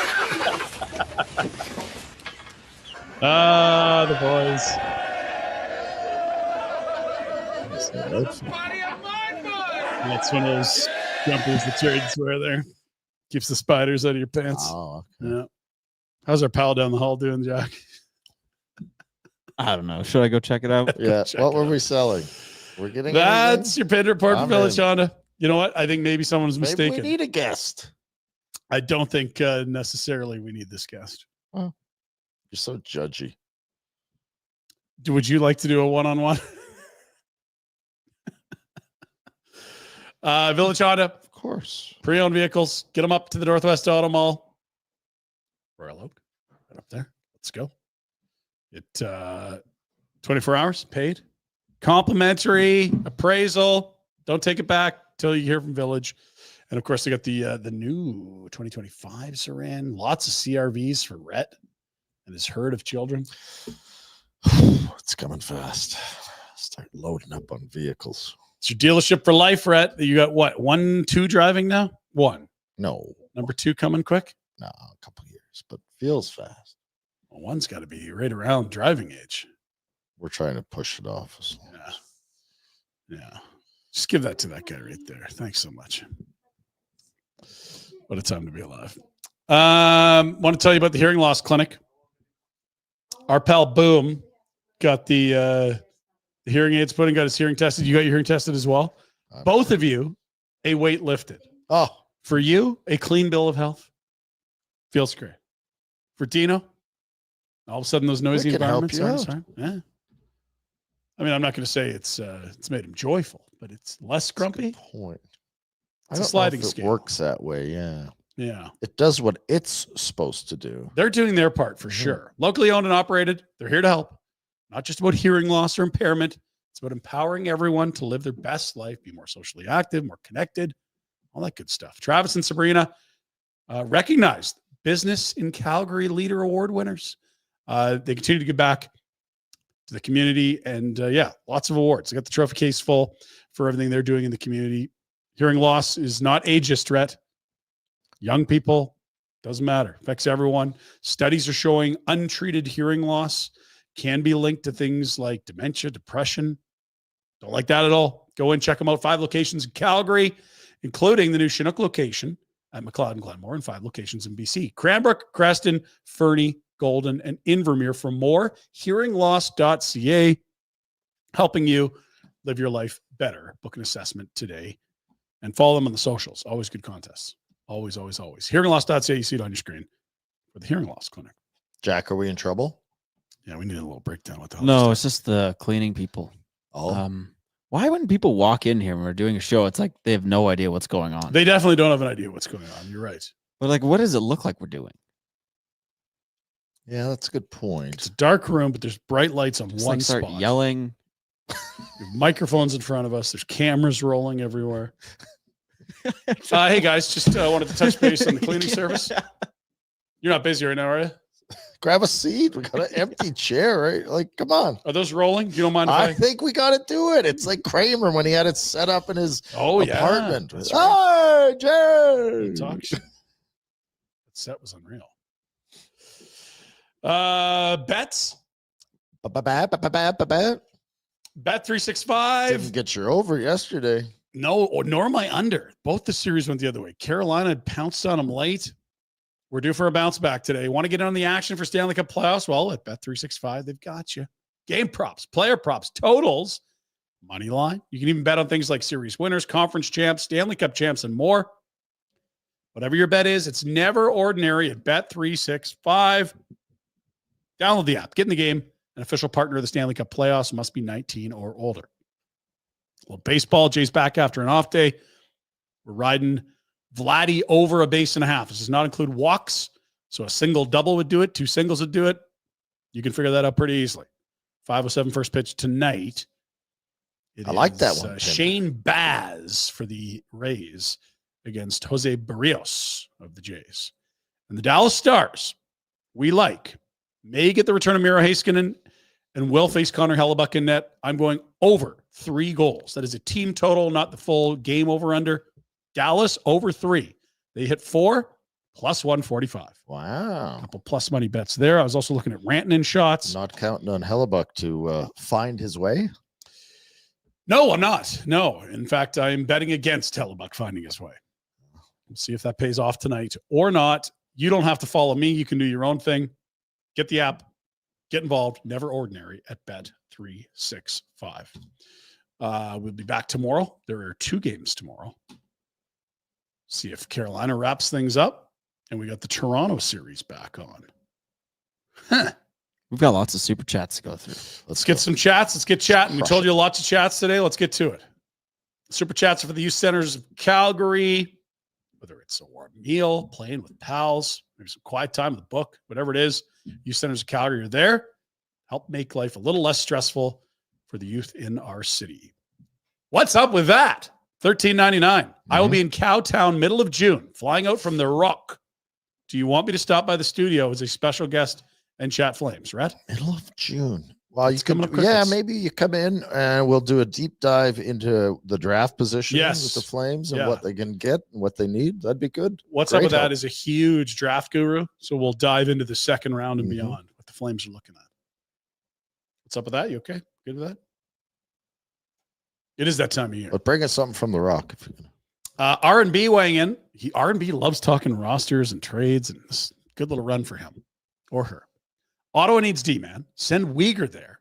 Ah, the boys. That's one of those jumpers the Trades wear there. Keeps the spiders out of your pants. Oh, Yeah. How's our pal down the hall doing, Jack? I don't know. Should I go check it out? yeah. Check What it were out. we selling? We're getting That's your Pinder Report from I'm Village in. Honda. You know what? I think maybe someone's Maybe mistaken. we need a guest. I don't think necessarily we need this guest. You're so judgy. Would you like to do a one-on-one? Village Honda, Of course. pre-owned vehicles. Get them up to the Northwest Auto Mall. Royal Oak, right up there. Let's go. It 24 hours paid. Complimentary appraisal. Don't take it back till you hear from Village. And of course, they got the new 2025 Saran. Lots of CRVs for Rhett and his herd of children. It's coming fast. Start loading up on vehicles. It's your dealership for life, Rhett. You got what? 1, 2 driving now? 1. No. Number 2 coming quick? No, a couple years, but feels fast. Well, 1's got to be right around driving age. We're trying to push it off. Yeah. Just give that to that guy right there. Thanks so much. What a time to be alive. Want to tell you about the hearing loss clinic. Our pal Boom got the hearing aids put in, got his hearing tested. You got your hearing tested as well. Both of you, a weight lifted. Oh, for you, a clean bill of health. Feels great. For Dino, all of a sudden those noisy environments are inside. Yeah. I mean, I'm not going to say it's made him joyful, but it's less grumpy. Point. It's a sliding scale. It works that way. Yeah. Yeah. It does what it's supposed to do. They're doing their part for sure. Locally owned and operated. They're here to help. Not just about hearing loss or impairment. It's about empowering everyone to live their best life, be more socially active, more connected, all that good stuff. Travis and Sabrina recognized Business in Calgary Leader Award winners. They continue to give back to the community and lots of awards. They got the trophy case full for everything they're doing in the community. Hearing loss is not ageist, Rhett. Young people, doesn't matter. Affects everyone. Studies are showing untreated hearing loss can be linked to things like dementia, depression. Don't like that at all. Go and check them out. 5 locations in Calgary, including the new Chinook location at McLeod and Glenmore, and 5 locations in BC. Cranbrook, Creston, Fernie, Golden, and Invermere. For more, hearingloss.ca, helping you live your life better. Book an assessment today and follow them on the socials. Always good contests. Always, always, always. Hearingloss.ca, you see it on your screen for the hearing loss clinic. Jack, are we in trouble? Yeah, we need a little breakdown with that. No, it's just the cleaning people. Oh. Why wouldn't people walk in here when we're doing a show? It's like they have no idea what's going on. They definitely don't have an idea what's going on. You're right. But like, what does it look like we're doing? Yeah, that's a good point. It's a dark room, but there's bright lights on Just one like start spot. yelling. Microphones in front of us. There's cameras rolling everywhere. Hey guys, just wanted to touch base on the cleaning service. You're not busy right now, are you? Grab a seat. We got an empty chair, right? Like, come on. Are those rolling? You don't mind if I think we got to do it. It's like Kramer when he had it set up in his apartment. That's Hi, Jerry. Talk shit. That set was unreal. Bets. Bet365. Didn't get your over yesterday. No, nor am I under. Both the series went the other way. Carolina pounced on them late. We're due for a bounce back today. Want to get on the action for Stanley Cup playoffs? Well, at Bet365, they've got you. Game props, player props, totals, money line. You can even bet on things like series winners, conference champs, Stanley Cup champs, and more. Whatever your bet is, it's never ordinary at Bet365. Download the app. Get in the game. An official partner of the Stanley Cup playoffs. Must be 19 or older. Well, baseball. Jay's back after an off day. We're riding Vladdy over a base and a half. This does not include walks. So a single double would do it. 2 singles would do it. You can figure that out pretty easily. 5:07 first pitch tonight. I like that one. Shane Baz for the Rays against Jose Barrios of the Jays. And the Dallas Stars, we like, may get the return of Miro Heiskanen and will face Connor Hellebuck in net. I'm going over 3 goals. That is a team total, not the full game over under. Dallas over 3. They hit 4 plus 145. Wow. A couple plus money bets there. I was also looking at Rantanen shots. Not counting on Hellebuck to find his way. No, I'm not. No. In fact, I'm betting against Hellebuck finding his way. We'll see if that pays off tonight or not. You don't have to follow me. You can do your own thing. Get the app. Get involved. Never ordinary at Bet365. We'll be back tomorrow. There are 2 games tomorrow. See if Carolina wraps things up. And we got the Toronto series back on. We've got lots of super chats to go through. Let's get some chats. Let's get chatting. We told you lots of chats today. Let's get to it. Super chats are for the youth centers of Calgary. Whether it's a warm meal, playing with pals, maybe some quiet time with a book, whatever it is. Youth centers of Calgary are there. Help make life a little less stressful for the youth in our city. What's up with that? $13.99. I will be in Cowtown, middle of June, flying out from the Rock. Do you want me to stop by the studio as a special guest and chat Flames, Red? Middle of June. Well, It's you can, coming up quick. yeah, It's- maybe you come in and we'll do a deep dive into the draft position Yes. with the Flames and Yeah. what they can get and what they need. That'd be good. What's up Great with that help. is a huge draft guru. So we'll dive into the second round and Mhm. beyond what the Flames are looking at. What's up with that? You okay? Good with that? It is that time of year. But bring us something from the Rock. If you R&B weighing in. R&B loves talking rosters and trades, and this good little run for him or her. Ottawa needs D, man. Send Uyghur there.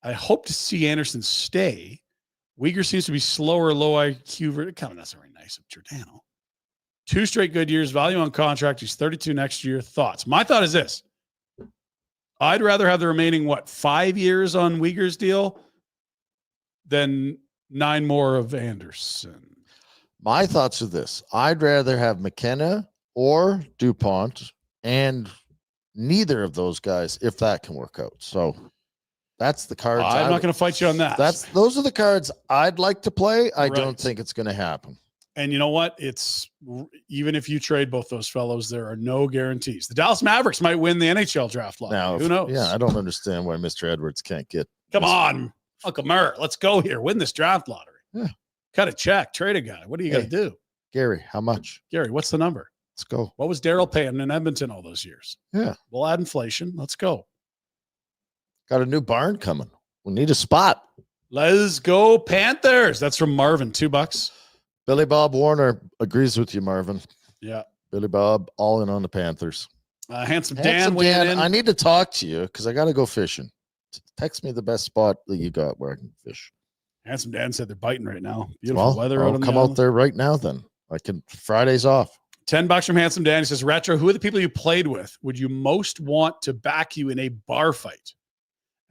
I hope to see Anderson stay. Uyghur seems to be slower, low IQ. Kind of not so very nice of Giordano. 2 straight good years, value on contract. He's 32 next year. Thoughts? My thought is this. I'd rather have the remaining, 5 years on Uyghur's deal than 9 more of Anderson. My thoughts are this. I'd rather have McKenna or DuPont and neither of those guys if that can work out. So that's the cards. I'm not going to fight you on that. Those are the cards I'd like to play. I Right. don't think it's going to happen. And you know what? It's even if you trade both those fellows, there are no guarantees. The Dallas Mavericks might win the NHL draft lottery. Now, Who knows? Yeah, I don't understand why Mr. Edwards can't get. Come on, Uncle Murr. Let's go here. Win this draft lottery. Yeah. Cut a check. Trade a guy. What do you got to do? Gary, how much? Gary, what's the number? Let's go. What was Daryl paying in Edmonton all those years? Yeah. We'll add inflation. Let's go. Got a new barn coming. We need a spot. Let's go Panthers. That's from Marvin. $2. Billy Bob Warner agrees with you, Marvin. Yeah. Billy Bob, all in on the Panthers. Handsome Dan Handsome weighing Dan, in. I need to talk to you because I got to go fishing. Text me the best spot that you got where I can fish. Handsome Dan said they're biting right now. Beautiful Well, weather I'll out on the come out island. there right now then. I can. Friday's off. $10 from Handsome Dan. He says, Retro, who are the people you played with would you most want to back you in a bar fight?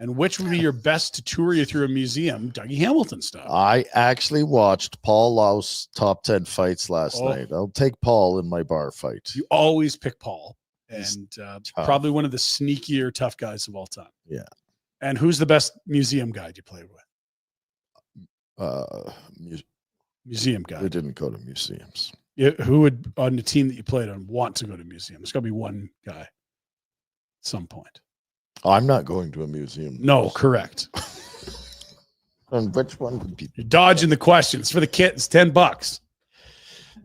And which would be your best to tour you through a museum, Dougie Hamilton style? I actually watched Paul Laus top 10 fights last night. I'll take Paul in my bar fight. You always pick Paul, He's and tough. probably one of the sneakier tough guys of all time. Yeah. And who's the best museum guide you played with? Museum We guide. didn't go to museums. Yeah, who would, on the team that you played on, want to go to a museum? There's got to be one guy at some point. I'm not going to a museum. No, correct. And which one would be You're dodging the questions for the kids. $10.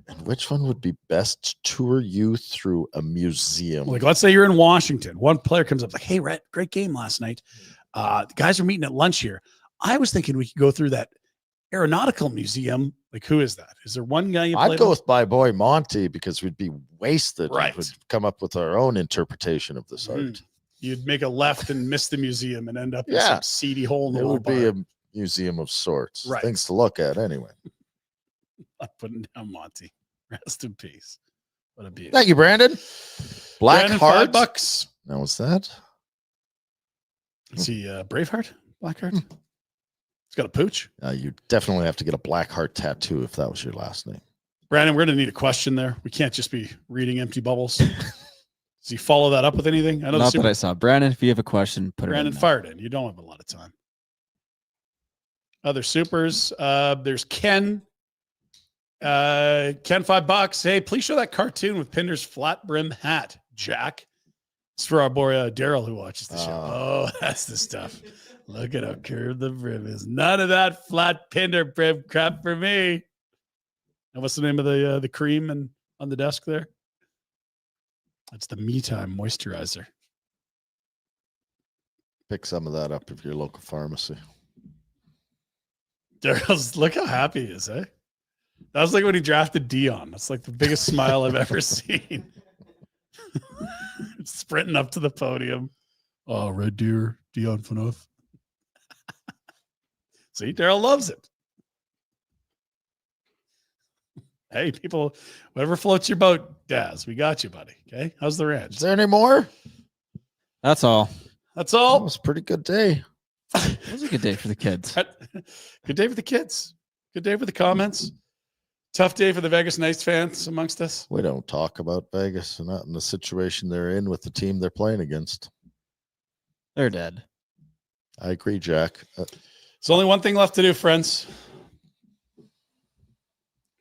and which one would be best to tour you through a museum? Like, let's say you're in Washington. One player comes up like, "Hey, Rhett, great game last night. The guys are meeting at lunch here. I was thinking we could go through that aeronautical museum." Like, who is that? Is there one guy you played I'd go with? with my boy Monty because we'd be wasted. Right. We'd come up with our own interpretation of this Mhm. art. You'd make a left and miss the museum and end up in Yeah. some seedy hole in the It wall would be bar. a museum of sorts. Right. Things to look at anyway. I'm putting down Monty. Rest in peace. What a beauty. Thank you, Brandon. Black Brandon, Heart. $5. Now, what's that? Is he Braveheart? Blackheart? He's got a pooch. You definitely have to get a black heart tattoo if that was your last name. Brandon, we're going to need a question there. We can't just be reading empty bubbles. Does he follow that up with anything? I know the Not Super- that I saw. Brandon, if you have a question, put Brandon it in there. fired in. You don't have a lot of time. Other supers. There's Ken. Ken, $5. Hey, please show that cartoon with Pinder's flat brim hat, Jack. It's for our boy Daryl who watches the show. Oh, that's the stuff. Look at how curved the brim is. None of that flat Pinder brim crap for me. And what's the name of the cream and on the desk there? That's the Me Time moisturizer. Pick some of that up at your local pharmacy. Daryl's, look how happy he is, eh? That was like when he drafted Dion. That's like the biggest smile I've ever seen. Sprinting up to the podium. Oh, Red Deer, Dion Phaneuf. See, Daryl loves it. Hey, people, whatever floats your boat, Daz, we got you, buddy. Okay, how's the ranch? Is there any more? That's all. That's That all. was a pretty good day. It was a good day for the kids. Good day for the kids. Good day for the comments. Tough day for the Vegas Knights fans amongst us. We don't talk about Vegas and not in the situation they're in with the team they're playing against. They're dead. I agree, Jack. There's only one thing left to do, friends.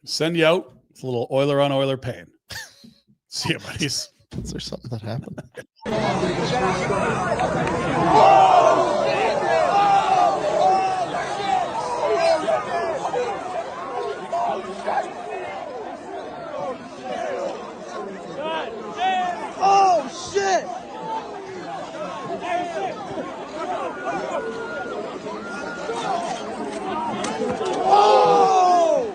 Send you out with a little Oiler on Oiler pain. See you, buddies. Is there something that happened? Oh, shit! Oh!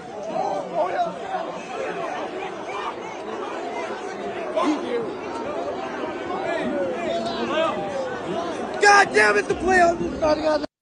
God damn it, the play on this.